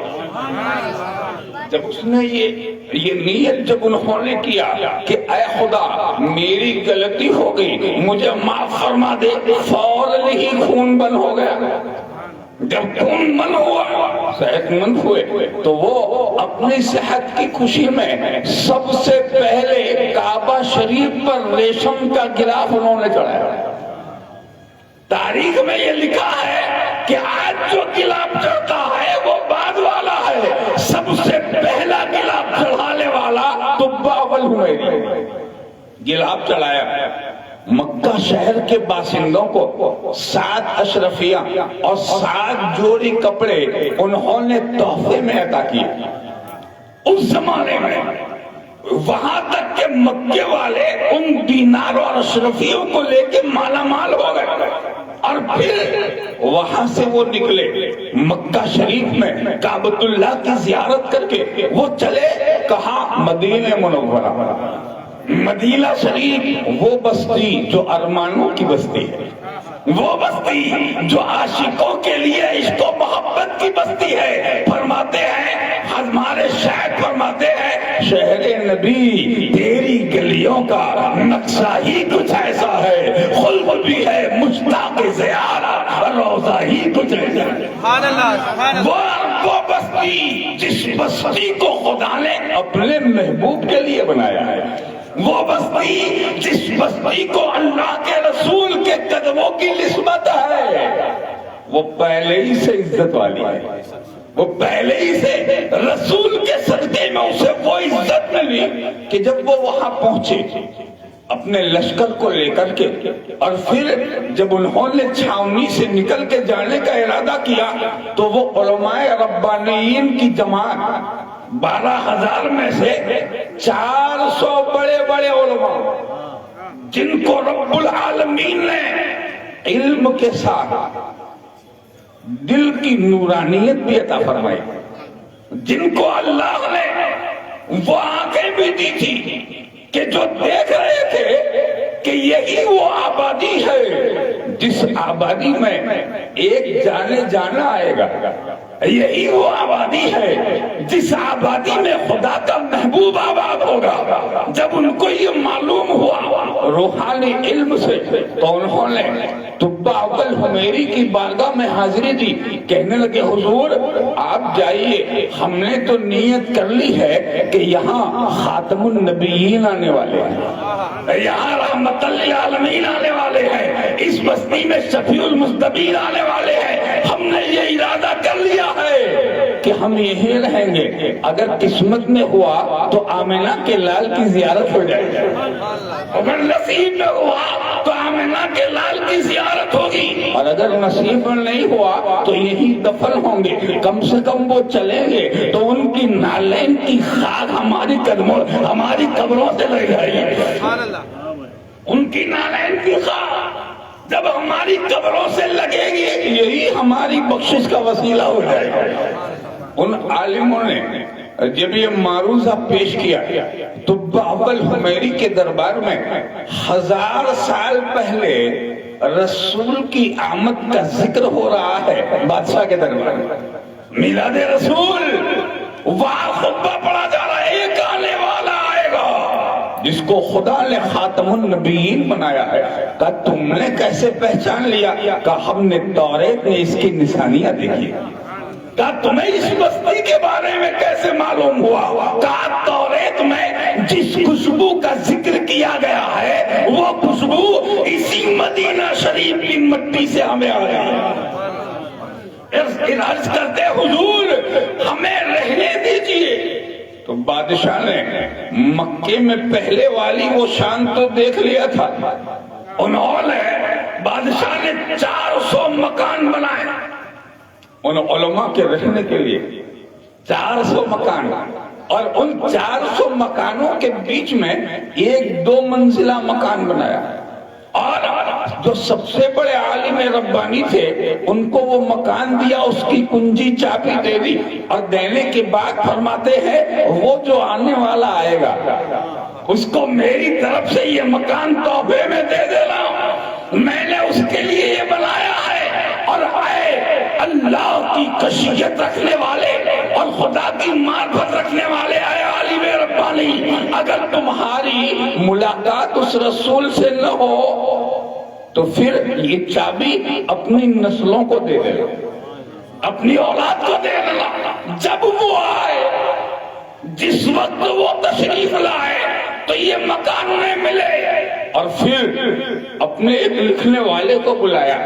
جب اس نے یہ نیت جب انہوں نے کیا کہ اے خدا میری غلطی ہو گئی مجھے معاف فرما دے، فوراً ہی خون بند ہو گیا۔ جب خون بند ہوا، صحت مند ہوئے تو وہ اپنی صحت کی خوشی میں سب سے پہلے کعبہ شریف پر ریشم کا غلاف انہوں نے چڑھایا۔ تاریخ میں یہ لکھا ہے کہ آج جو غلاف چڑھتا ہے وہ بعد والا ہے، سب سے پہلا غلاف چڑھانے والا طبہ اول حمیری غلاف چڑھایا۔ مکہ شہر کے باشندوں کو 7 اشرفیہ اور 7 جوڑی کپڑے انہوں نے تحفے میں عطا کیے۔ اس زمانے میں وہاں تک کہ مکے والے ان دیناروں اور اشرفیوں کو لے کے مالا مال ہو گئے اور پھر وہاں سے وہ نکلے مکہ شریف میں کعبۃ اللہ کی زیارت کر کے وہ چلے کہاں؟ مدینہ منورہ، مدینہ شریف، وہ بستی جو ارمانوں کی بستی ہے، وہ بستی جو عاشقوں کے لیے عشق و محبت کی بستی ہے۔ فرماتے ہیں ہمارے شاعر فرماتے ہیں شہر نبی تیری گلیوں کا نقشہ ہی کچھ ایسا ہے، خلق بھی ہے مشتاق زیارت، روضہ ہی کچھ ایسا ہے۔ وہ بستی جس بستی کو خدا نے اپنے محبوب کے لیے بنایا ہے، وہ بستی جس بستی کو اللہ کے رسول کے قدموں کی نسبت ہے، وہ پہلے ہی سے عزت والی ہے، وہ پہلے ہی سے رسول کے صدقے میں اسے وہ عزت ملی کہ جب وہ وہاں پہنچے اپنے لشکر کو لے کر کے اور پھر جب انہوں نے چھاونی سے نکل کے جانے کا ارادہ کیا تو وہ علماء ربانیین کی جماعت 12,000 میں سے 400 بڑے بڑے علماء جن کو رب العالمین نے علم کے ساتھ دل کی نورانیت بھی عطا فرمائی، جن کو اللہ نے وہ آنکھیں بھی دی تھی کہ جو دیکھ رہے تھے کہ یہی وہ آبادی ہے جس آبادی میں ایک جانے جانا آئے گا، یہی وہ آبادی ہے جس آبادی میں خدا کا محبوب آباد ہوگا۔ جب ان کو یہ معلوم ہوا روحانی علم سے تو انہوں نے طب اول حمیری کی بارگاہ میں حاضری دی، کہنے لگے حضور آپ جائیے، ہم نے تو نیت کر لی ہے کہ یہاں خاتم النبیین آنے والے ہیں، یہاں رحمت للعالمین آنے والے ہیں، اس بستی میں شفیع المذنبین آنے والے ہیں، ہم نے یہ ارادہ کر لیا ہے کہ ہم یہیں رہیں گے، اگر قسمت میں ہوا تو آمنہ کے لال کی زیارت ہو جائے گی، اگر نصیب میں ہوا تو آمنہ کے لال کی زیارت ہوگی، اور اگر نصیب میں نہیں ہوا تو یہی دفن ہوں گے، کم سے کم وہ چلیں گے تو ان کی نالین کی خاک ہماری قدموں ہماری قبروں سے لگ جائے گی، ان کی نالین کی خاک جب ہماری قبروں سے لگے گی یہی ہماری بخشش کا وسیلہ ہو جائے گا۔ ان عالموں نے جب یہ معروضہ پیش کیا طب اول حمیری کے دربار میں 1000 سال پہلے رسول کی آمد کا ذکر ہو رہا ہے بادشاہ کے دربار میں، میلاد رسول، وہاں خطبہ پڑھا جا رہا ہے، ایک آنے والا آئے گا جس کو خدا نے خاتم النبیین بنایا ہے۔ کہا تم نے کیسے پہچان لیا؟ کہا ہم نے توریت میں اس کی نشانیاں دیکھی۔ کہا تمہیں اس بستی کے بارے میں کیسے معلوم ہوا؟ کہا توریت میں جس خوشبو کا ذکر کیا گیا ہے وہ خوشبو اسی مدینہ شریف کی مٹی سے ہمیں آ رہی ہے۔ عرض کرتے حضور ہمیں رہنے دیجئے، تو بادشاہ نے مکے میں پہلے والی وہ شان تو دیکھ لیا تھا، انہوں نے بادشاہ نے 400 مکان بنائے ان علماء کے رہنے کے لیے، 400 مکان، اور ان 400 مکانوں کے بیچ میں 1-2 منزلہ مکان بنایا، اور جو سب سے بڑے عالم ربانی تھے ان کو وہ مکان دیا، اس کی کنجی چابی دے دی، اور دینے کے بعد فرماتے ہیں وہ جو آنے والا آئے گا اس کو میری طرف سے یہ مکان تحفے میں دے دینا، میں نے اس کے لیے یہ بنایا ہے۔ اور اے اللہ کی خشیت رکھنے والے اور خدا کی معرفت رکھنے والے اے عالم ربانی، اگر تمہاری ملاقات اس رسول سے نہ ہو تو پھر یہ چابی اپنی نسلوں کو دے دینا، اپنی اولاد کو دے دینا، جب وہ آئے جس وقت وہ تشریف لائے تو یہ مکان انہیں ملے۔ اور پھر اپنے ایک لکھنے والے کو بلایا،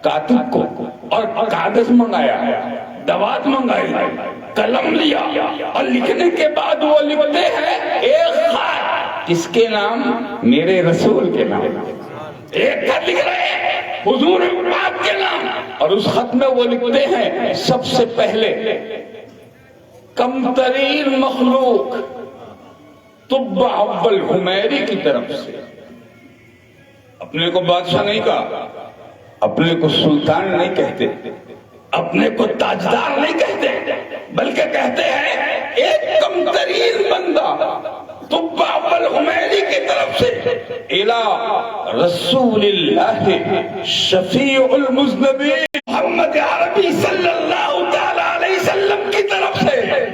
کاتب کو، اور کاغذ منگایا، دوات منگائی، قلم لیا، اور لکھنے کے بعد وہ لکھتے ہیں ایک خط کس کے نام؟ میرے رسول کے نام، ایک خط لکھ رہے ہیں حضور پاک کے نام، اور اس خط میں وہ لکھتے ہیں سب سے پہلے کم ترین مخلوق طب اول حمیری کی طرف سے۔ اپنے کو بادشاہ نہیں کہا، اپنے کو سلطان نہیں کہتے، اپنے کو تاجدار نہیں کہتے، بلکہ کہتے ہیں ایک کم ترین بندہ طب اول حمیری کی طرف سے الہ رسول اللہ شفیع المذنبین محمد عربی صلی اللہ تعالی علیہ وسلم کی طرف سے۔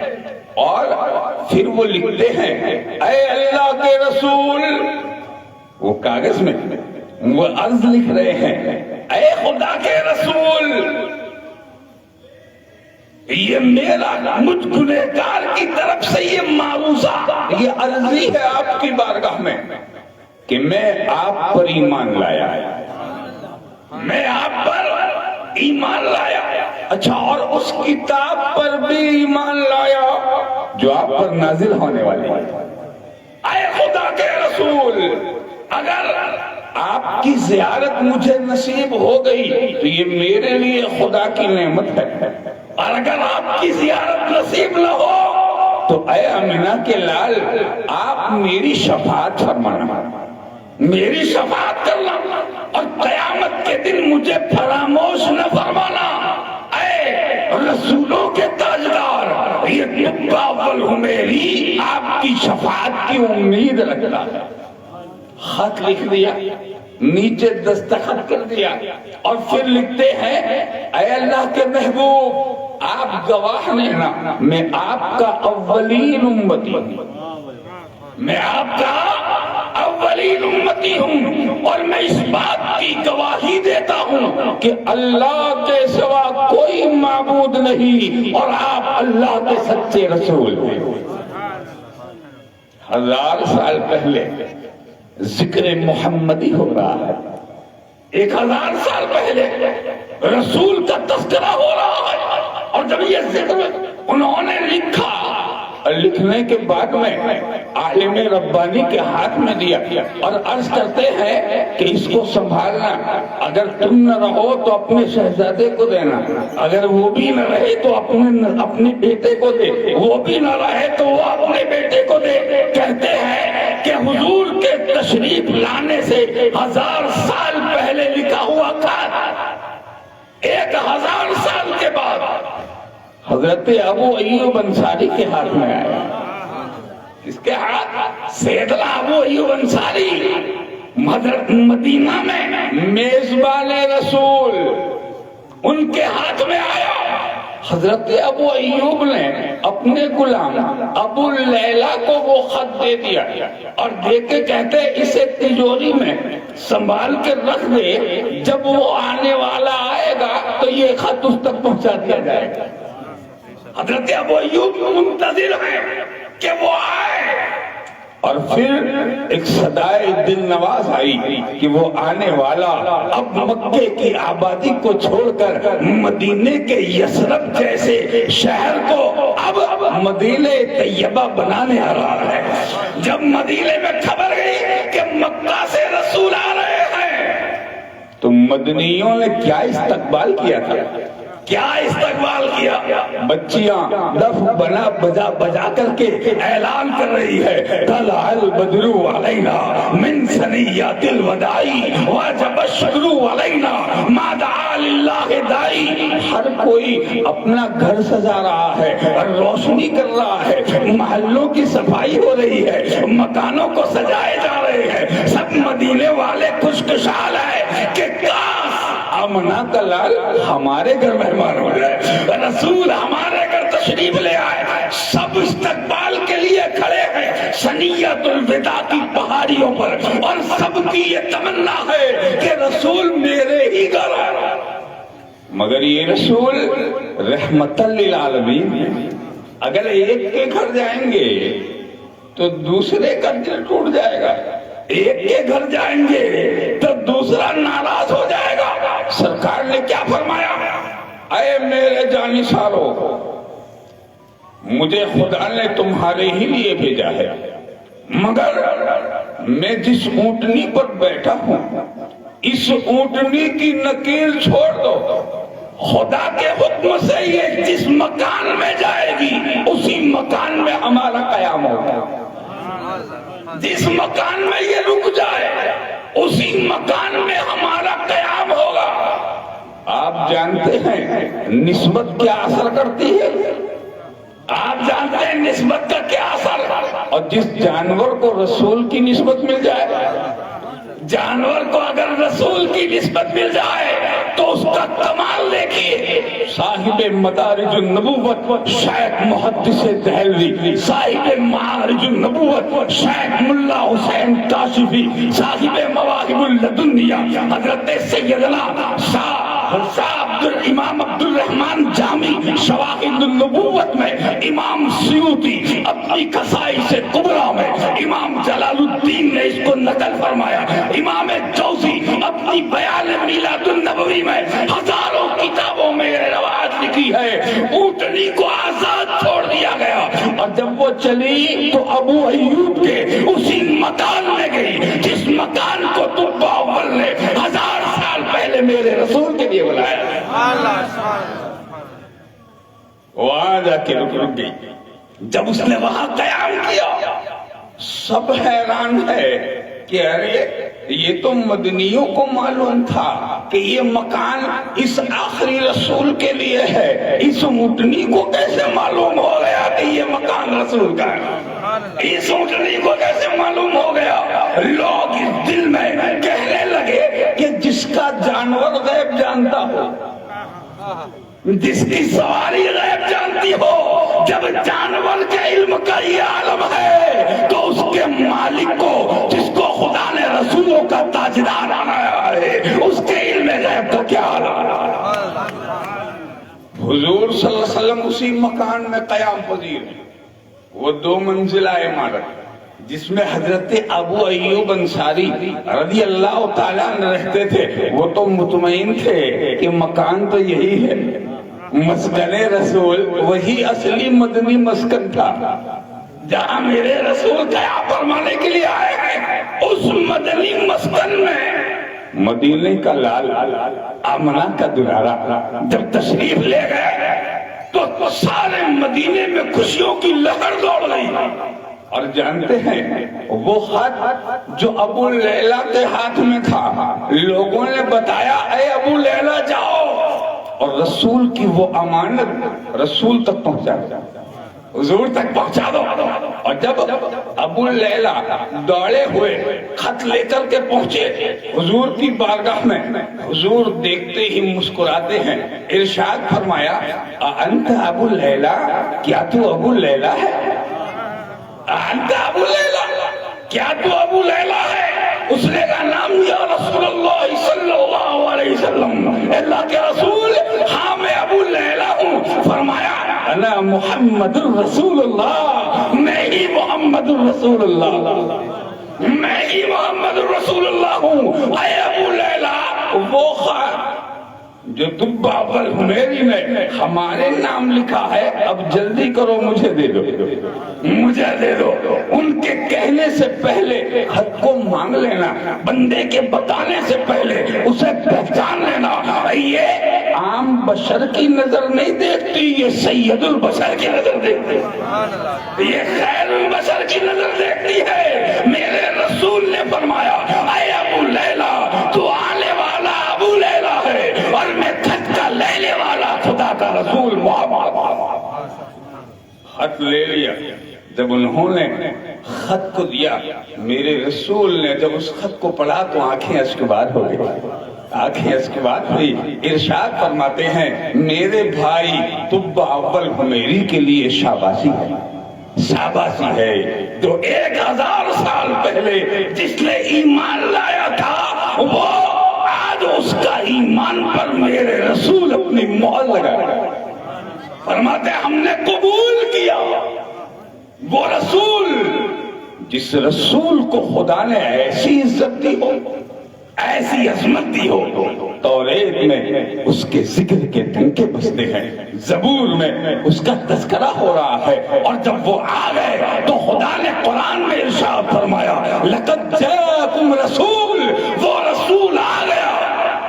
اور پھر وہ لکھتے ہیں اے اللہ کے رسول، وہ کاغذ میں وہ عرض لکھ رہے ہیں اے خدا کے رسول، یہ میرا مجھ گنہگار کی طرف سے یہ معروضہ، یہ عرضی ہے آپ کی بارگاہ میں کہ میں آپ پر ایمان لایا، میں آپ پر ایمان لایا، اچھا اور اس کتاب پر بھی ایمان لایا جو آپ پر نازل ہونے والی ہے۔ اے خدا کے رسول، اگر آپ کی زیارت مجھے نصیب ہو گئی تو یہ میرے لیے خدا کی نعمت ہے، اور اگر آپ کی زیارت نصیب نہ ہو تو اے آمنہ کے لال آپ میری شفاعت فرمانا، میری شفاعت کرنا، اور قیامت کے دن مجھے فراموش نہ فرمانا۔ اے رسولوں کے تاجدار، ڈبہ اول حمیری آپ کی شفاعت کی امید رکھتا ہے. خط لکھ دیا, نیچے دستخط کر دیا, اور پھر لکھتے ہیں اے اللہ کے محبوب آپ گواہ لینا میں آپ کا اولین امتی ہوں, میں آپ کا اولین امتی ہوں, اور میں اس بات کی گواہی دیتا ہوں کہ اللہ کے سوا کوئی معبود نہیں اور آپ اللہ کے سچے رسول ہیں. 1000 سال پہلے ذکر محمدی ہو رہا ہے, 1000 سال پہلے رسول کا تذکرہ ہو رہا ہے, اور جب یہ ذکر انہوں نے لکھا, لکھنے کے بعد میں عالم ربانی کے ہاتھ میں دیا اور عرض کرتے ہیں کہ اس کو سنبھالنا, اگر تم نہ رہو تو اپنے شہزادے کو دینا, اگر وہ بھی نہ رہے تو اپنے بیٹے کو دے, وہ بھی نہ رہے تو وہ اپنے بیٹے کو دے. کہتے ہیں کہ حضور کے تشریف لانے سے 1000 سال پہلے لکھا ہوا خط 1000 سال کے بعد حضرت ابو ایوب انصاری کے ہاتھ میں آیا. اس کے ہاتھ سیدنا ابو ایوب انصاری مدینہ میں میزبان رسول, ان کے ہاتھ میں آیا. حضرت ابو ایوب نے اپنے غلام ابو لیلہ کو وہ خط دے دیا اور دے کے کہتے اسے تجوری میں سنبھال کے رکھ دے, جب وہ آنے والا آئے گا تو یہ خط اس تک پہنچا دیا جائے گا. حضرت ابو ایوب منتظر ہے کہ وہ آئے, اور پھر ایک صدائے دل نواز آئی کہ وہ آنے والا اب مکے کی آبادی کو چھوڑ کر مدینے کے یثرب جیسے شہر کو اب مدینہ طیبہ بنانے آ رہا ہے. جب مدینے میں خبر گئی کہ مکہ سے رسول آ رہے ہیں تو مدنیوں نے کیا استقبال کیا تھا, کیا استقبال کیا. بچیاں دف بنا بجا بجا کر کے اعلان کر رہی ہے طلع البدر علینا من ثنیات الوداع وجب الشکر علینا ما دعا للہ داعی. ہر کوئی اپنا گھر سجا رہا ہے اور روشنی کر رہا ہے, محلوں کی صفائی ہو رہی ہے, مکانوں کو سجائے جا رہے ہیں, سب مدینے والے خوشخشال ہیں کہ کاش آمنہ کا لال ہمارے گھر مہمان ہو جائے, رسول ہمارے گھر تشریف لے آئے. سب استقبال کے لیے کھڑے ہیں ثنیۃ الوداع کی پہاڑیوں پر, اور سب کی یہ تمنا ہے کہ رسول میرے ہی گھر آئے. مگر یہ رسول رحمت للعالمین, اگر ایک کے گھر جائیں گے تو دوسرے کا دل ٹوٹ جائے گا, ایک کے گھر جائیں گے تو دوسرا ناراض ہو جائے گا. سرکار نے کیا فرمایا, اے میرے جانشارو مجھے خدا نے تمہارے ہی لیے بھیجا ہے, مگر میں جس اونٹنی پر بیٹھا ہوں اس اونٹنی کی نکیل چھوڑ دو. خدا کے حکم سے یہ جس مکان میں جائے گی اسی مکان میں ہمارا قیام ہوگا, جس مکان میں یہ رک جائے اسی مکان میں ہمارا قیام ہوگا. آپ جانتے ہیں نسبت کیا اثر کرتی ہے, آپ جانتے ہیں نسبت کا کیا اثر, اور جس جانور کو رسول کی نسبت مل جائے, جانور کو اگر رسول کی نسبت مل جائے تو اس کا کمال دیکھیے. صاحب مدارج النبوت شیخ محدث دہلوی, صاحب معارج النبوت شیخ ملا حسین کاشفی, صاحب مواہب اللدنیہ حضرت سیدنا شاہ امام عبد الرحمن جامی شواہد النبوت میں, امام سیوطی اپنی قصائص کبریٰ میں, امام جلال الدین نے اس کو نقل فرمایا, امام جوزی اپنی بیان میلاد النبوی میں ہزاروں کتابوں میں روایت لکھی ہے اونٹنی کو آزاد چھوڑ دیا گیا, اور جب وہ چلی تو ابو ایوب کے اسی مکان میں گئی جس مکان کو تبا اول نے 1000 سال پہلے میرے رسول کے لیے بلایا. وہاں جا کے رک گئی. جب اس نے وہاں قیام کیا سب حیران ہے کہ ارے یہ تو مدنیوں کو معلوم تھا کہ یہ مکان اس آخری رسول کے لیے ہے، اس اونٹنی کو کیسے معلوم ہو گیا کہ یہ مکان رسول کا ہے؟ اس اونٹنی کو کیسے معلوم ہو گیا؟ لوگ اس دل میں کہنے لگے کہ جس کا جانور غیب جانتا ہو، جس کی سواری غیب جانتی ہو، جب جانور کے علم کا یہ عالم ہے تو اس کے مالک کو، جس کو خدا نے رسولوں کا تاجدار بنایا ہے، اس کے علم غیب کا کیا عالم ہے؟ حضور صلی اللہ علیہ وسلم اسی مکان میں قیام پذیر ہیں۔ وہ 2 منزلہ عمارت جس میں حضرت ابو ایوب انصاری رضی اللہ تعالیٰ عنہ رہتے تھے، وہ تو مطمئن تھے کہ مکان تو یہی ہے، مسکن رسول وہی اصلی مدنی مسکن تھا جہاں میرے رسول قیام فرمانے کے لیے آئے ہیں۔ اس مدنی مسکن میں مدینے کا لال، آمنہ کا دلارا جب تشریف لے گئے تو سارے مدینے میں خوشیوں کی لہر دوڑ گئی۔ اور جانتے ہیں وہ خط جو ابو لیلہ کے ہاتھ میں تھا، لوگوں نے بتایا اے ابو لیلہ جاؤ اور رسول کی وہ امانت رسول تک پہنچا، حضور تک پہنچا دو۔ اور جب ابو لیلہ دوڑے ہوئے خط لے کر کے پہنچے حضور کی بارگاہ میں، حضور دیکھتے ہی مسکراتے ہیں، ارشاد فرمایا انت ابو لیلہ، کیا تو ابو لیلہ ہے؟ انت ابو لیلہ، کیا تو ابو لیلہ ہے؟ اس نے کہا نام یا رسول اللہ صلی اللہ علیہ وسلم، اللہ کے رسول ہاں میں ابو لیلہ ہوں۔ فرمایا انا محمد الرسول اللہ، میں ہی محمد الرسول اللہ، میں ہی محمد الرسول اللہ ہوں۔ اے ابو لیلہ، وہ خط جو طب اول حمیری میں ہمارے نام لکھا ہے، اب جلدی کرو مجھے دے دو، مجھے دے دو۔ ان کے کہنے سے پہلے خط کو مانگ لینا، بندے کے بتانے سے پہلے اسے پہچان لینا۔ یہ عام بشر کی نظر نہیں دیکھتی، یہ سید البشر کی نظر دیکھتی، یہ خیر البشر کی نظر دیکھتی ہے۔ میرے رسول نے فرمایا اے ابو لیلہ، تو آنے والا ابو لیلہ ہے اور میں خط کا لینے والا خدا کا رسول محمد۔ خط لے لیا۔ جب انہوں نے خط کو دیا، میرے رسول نے جب اس خط کو پڑھا تو آنکھیں اشکبار ہو گئی، آنکھیں اشکبار ہوئی۔ ارشاد فرماتے ہیں میرے بھائی طب اول حمیری کے لیے شاباشی ہے، شاباشی ہے، جو 1000 سال پہلے جس نے ایمان لایا تھا وہ آج اس کا ایمان پر میرے رسول اپنی مہر لگا۔ فرماتے ہم نے قبول کیا وہ رسول، جس رسول کو خدا نے ایسی عزت دی ہو، ایسی عظمت دی ہو۔ توریت میں اس کے ذکر کے ڈنکے بجتے ہیں، زبور میں اس کا تذکرہ ہو رہا ہے، اور جب وہ آ گئے تو خدا نے قرآن میں ارشاد فرمایا لقد جاءکم رسول، وہ رسول آ گیا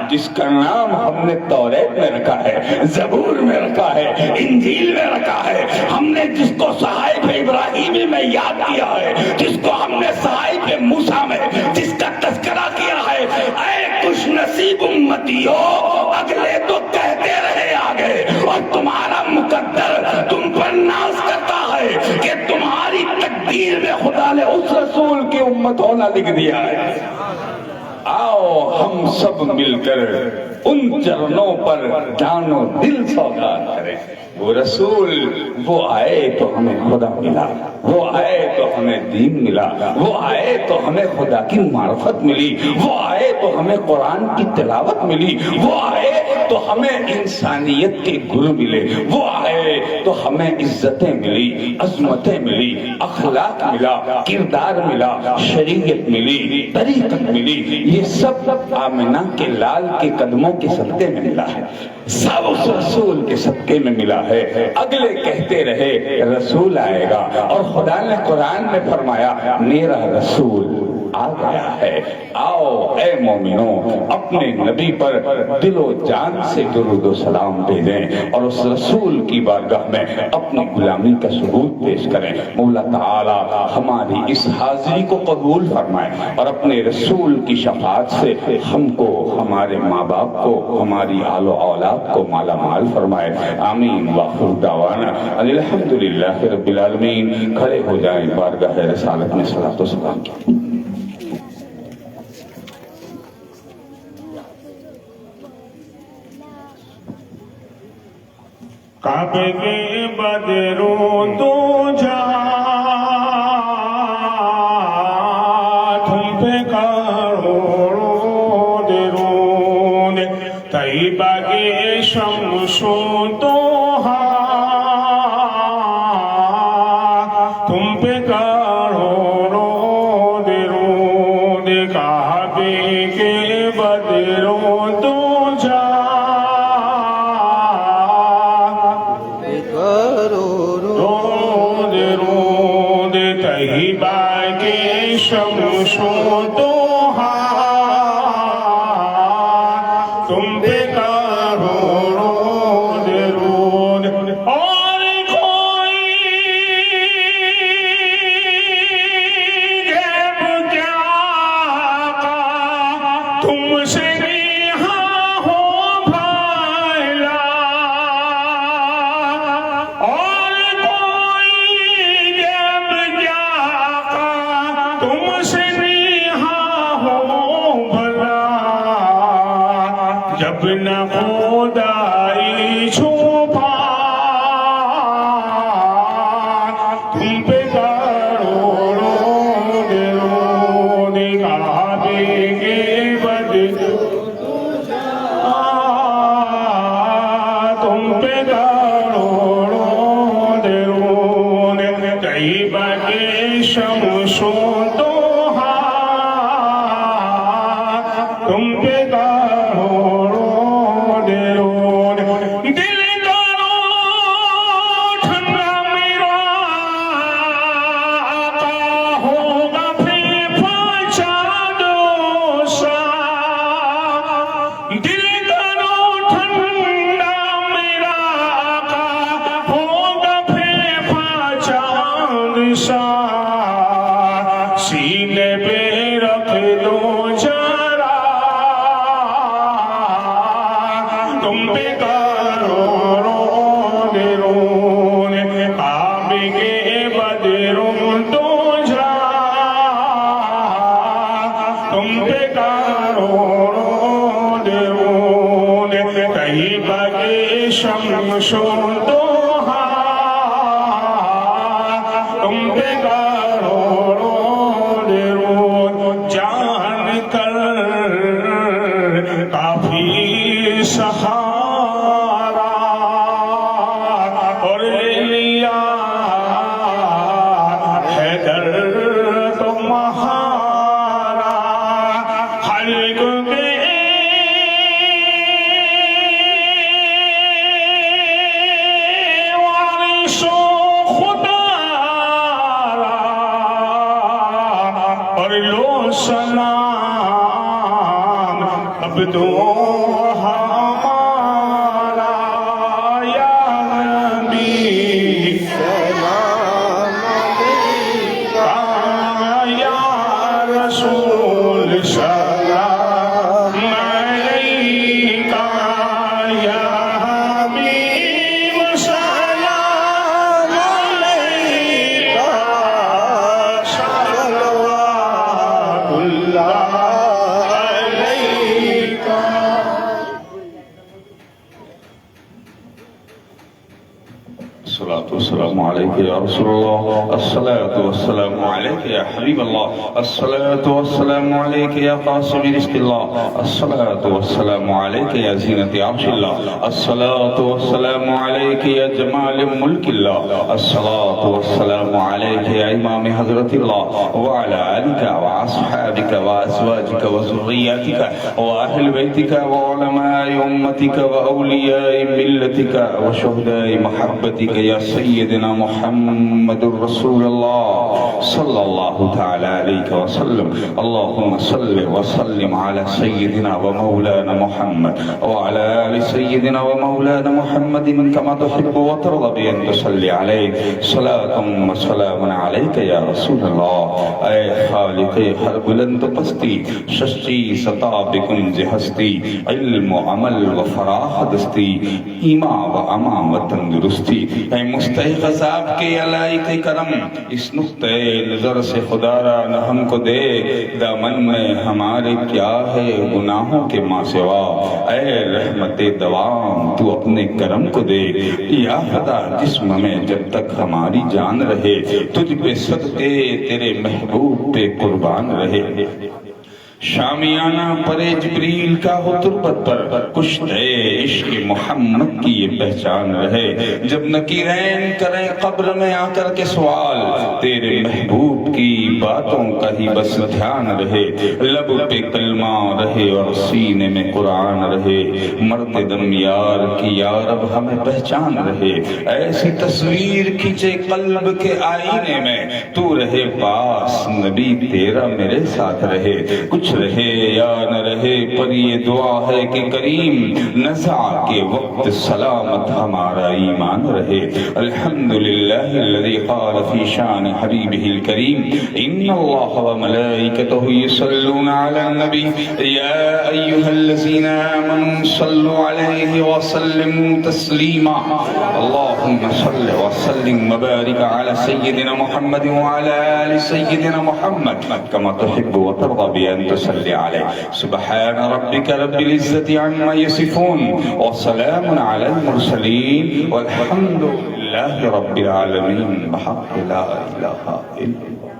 جس کا نام ہم نے توریت میں رکھا ہے، زبور میں رکھا ہے، انجیل میں رکھا ہے، ہم نے جس کو صحائف ابراہیمی میں یاد کیا ہے، جس کو ہم نے صحائف موسیٰ میں جس کا تذکرہ کیا ہے۔ اے خوش نصیب امتیو، اگلے تو کہتے رہے آگے، اور تمہارا مقدر تم پر ناز کرتا ہے کہ تمہاری تقدیر میں خدا نے اس رسول کی امت ہونا لکھ دیا ہے۔ آؤ ہم سب مل کر ان چرنوں پر جان و دل سوگات کریں۔ وہ رسول وہ آئے تو ہمیں خدا ملا، وہ آئے تو ہمیں دین ملا، وہ آئے تو ہمیں خدا کی معرفت ملی، وہ آئے تو ہمیں قرآن کی تلاوت ملی، وہ آئے تو ہمیں انسانیت کے گل ملے، وہ آئے تو ہمیں عزتیں ملی، عظمتیں ملی، اخلاق ملا، کردار ملا، شریعت ملی، طریقت ملی۔ یہ سب آمنہ کے لال کے قدموں کے صدقے میں ملا ہے، سب اس رسول کے صدقے میں ملا ہے۔ اگلے کہتے رہے رسول آئے گا، اور خدا نے قرآن میں فرمایا میرا رسول آ گیا ہے۔ آؤ اے مومنوں، اپنے نبی پر دل و جان سے درود و سلام بھیجیں اور اس رسول کی بارگاہ میں اپنی غلامی کا ثبوت پیش کریں۔ مولا تعالی ہماری اس حاضری کو قبول فرمائے اور اپنے رسول کی شفاعت سے ہم کو، ہمارے ماں باپ کو، ہماری آل و اولاد کو مالا مال فرمائے۔ آمین۔ وآخر دعوانا الحمدللہ رب العالمین۔ کھڑے ہو جائیں بارگاہ رسالت میں صلاۃ و سلام کی۔ کعبے کے بدروں تو جا تم پہ کروڑوں درود، طیبہ کے شمشوں تو تم پہ کروڑوں درود، کعبے کے بدروں تو جا درود، طیبہ کے شمشوں تو تم پہ کروڑوں درود، اور کوئی غیب کیا تم سے رہا ہو بھلا، اور کوئی غیب کیا تم سے رہا ہو بھلا، جب نہ خدائی چھپا تم پہ کروڑوں درود، کعبے کے بدروں تم پہ کروڑوں درود، طیبہ کے شمشوں تو تم پہ کروڑوں درود، دل کرو ٹھنڈا میرا آقا ہوگا پھیپھا چاند و شاہ، دل کرو ٹھنڈا میرا آقا ہوگا پھیپھا چاند شاہ، سینے پہ رکھ دو جرا تم پہ کروڑوں درود، کعبے کے بدروں تو جا تم پہ کروڑوں درود، طیبہ کے شمشوں تو تم پہ کروڑوں درود، جان کر کافی سہارا اور لیا حیدر تمہارا، خلق کے وارث و خدا را، اور لو سلام اب تو ہمارا، یا نبی سلام علیکہ، یا رسول سلام علیکہ، یا حبیب سلام علیکہ، صلوات اللہ علیکہ۔ الصلاة والسلام عليك يا رسول الله، الصلاة والسلام عليك يا حبيب الله، الصلاة والسلام عليك يا قاسم رزق الله، الصلاة والسلام عليك يا زينة عرش الله، الصلاة والسلام عليك يا جمال ملك الله، الصلاة والسلام عليك يا إمام حضرة الله، وعلى آلك وأصحابك وأزواجك وذرياتك وأهل بيتك وعلماء أمتك وأولياء ملتك وشهداء محبتك یا سیدنا محمد رسول اللہ صلی اللہ تعالی علیہ وسلم اللہم صل وسلم علی سیدنا و مولانا محمد وعلى آل سيدنا ومولانا محمد كما تحب وترضى بأن تصلي عليه صلاة وسلام عليك يا رسول الله اے خالق ہر بلند پستی ششی سطا بکنز ہستی علم و عمل و فراخ دستی ایما و اما و تندرستی اے مستحق عذاب کے علائق کرم اس نقطہ نظر سے خدا را نہ ہم کو دے دامن میں ہمارے کیا ہے گناہوں کے ماں سوا اے رحمت دوام تو اپنے کرم کو دے یا خدا جسم میں جب تک ہماری جان رہے تجھ پہ صدقے تیرے محبوب پہ قربان رہے شامیانہ پر جبریل کا ہو تربت پر کشتے عشق محمد کی یہ پہچان رہے جب نکیرین کریں قبر میں آ کر کے سوال تیرے محبوب کی باتوں کا ہی بس دھیان رہے لب پہ کلمہ رہے اور سینے میں قرآن رہے مرتے دم یار کی یا رب ہمیں پہچان رہے ایسی تصویر کھینچے قلب کے آئینے میں تو رہے پاس نبی تیرا میرے ساتھ رہے کچھ رہے یا نہ رہے پر یہ دعا ہے کہ کریم نزع کے وقت سلامت ہمارا ایمان رہے الحمدللہ الذي قال في شان حبیبه الكریم ان اللہ وملائکته يصلون على النبی یا ایها الذین آمنوا صلوا علیہ وسلموا تسلیما اللہم صل وسلم وبارک على سیدنا محمد وعلى آل سیدنا محمد كما تحب وترضى بأن تصلي عليه سبحان ربك رب العزة عما يصفون وسلام على المرسلين والحمد لله رب العالمين بحق لا إله إلا الله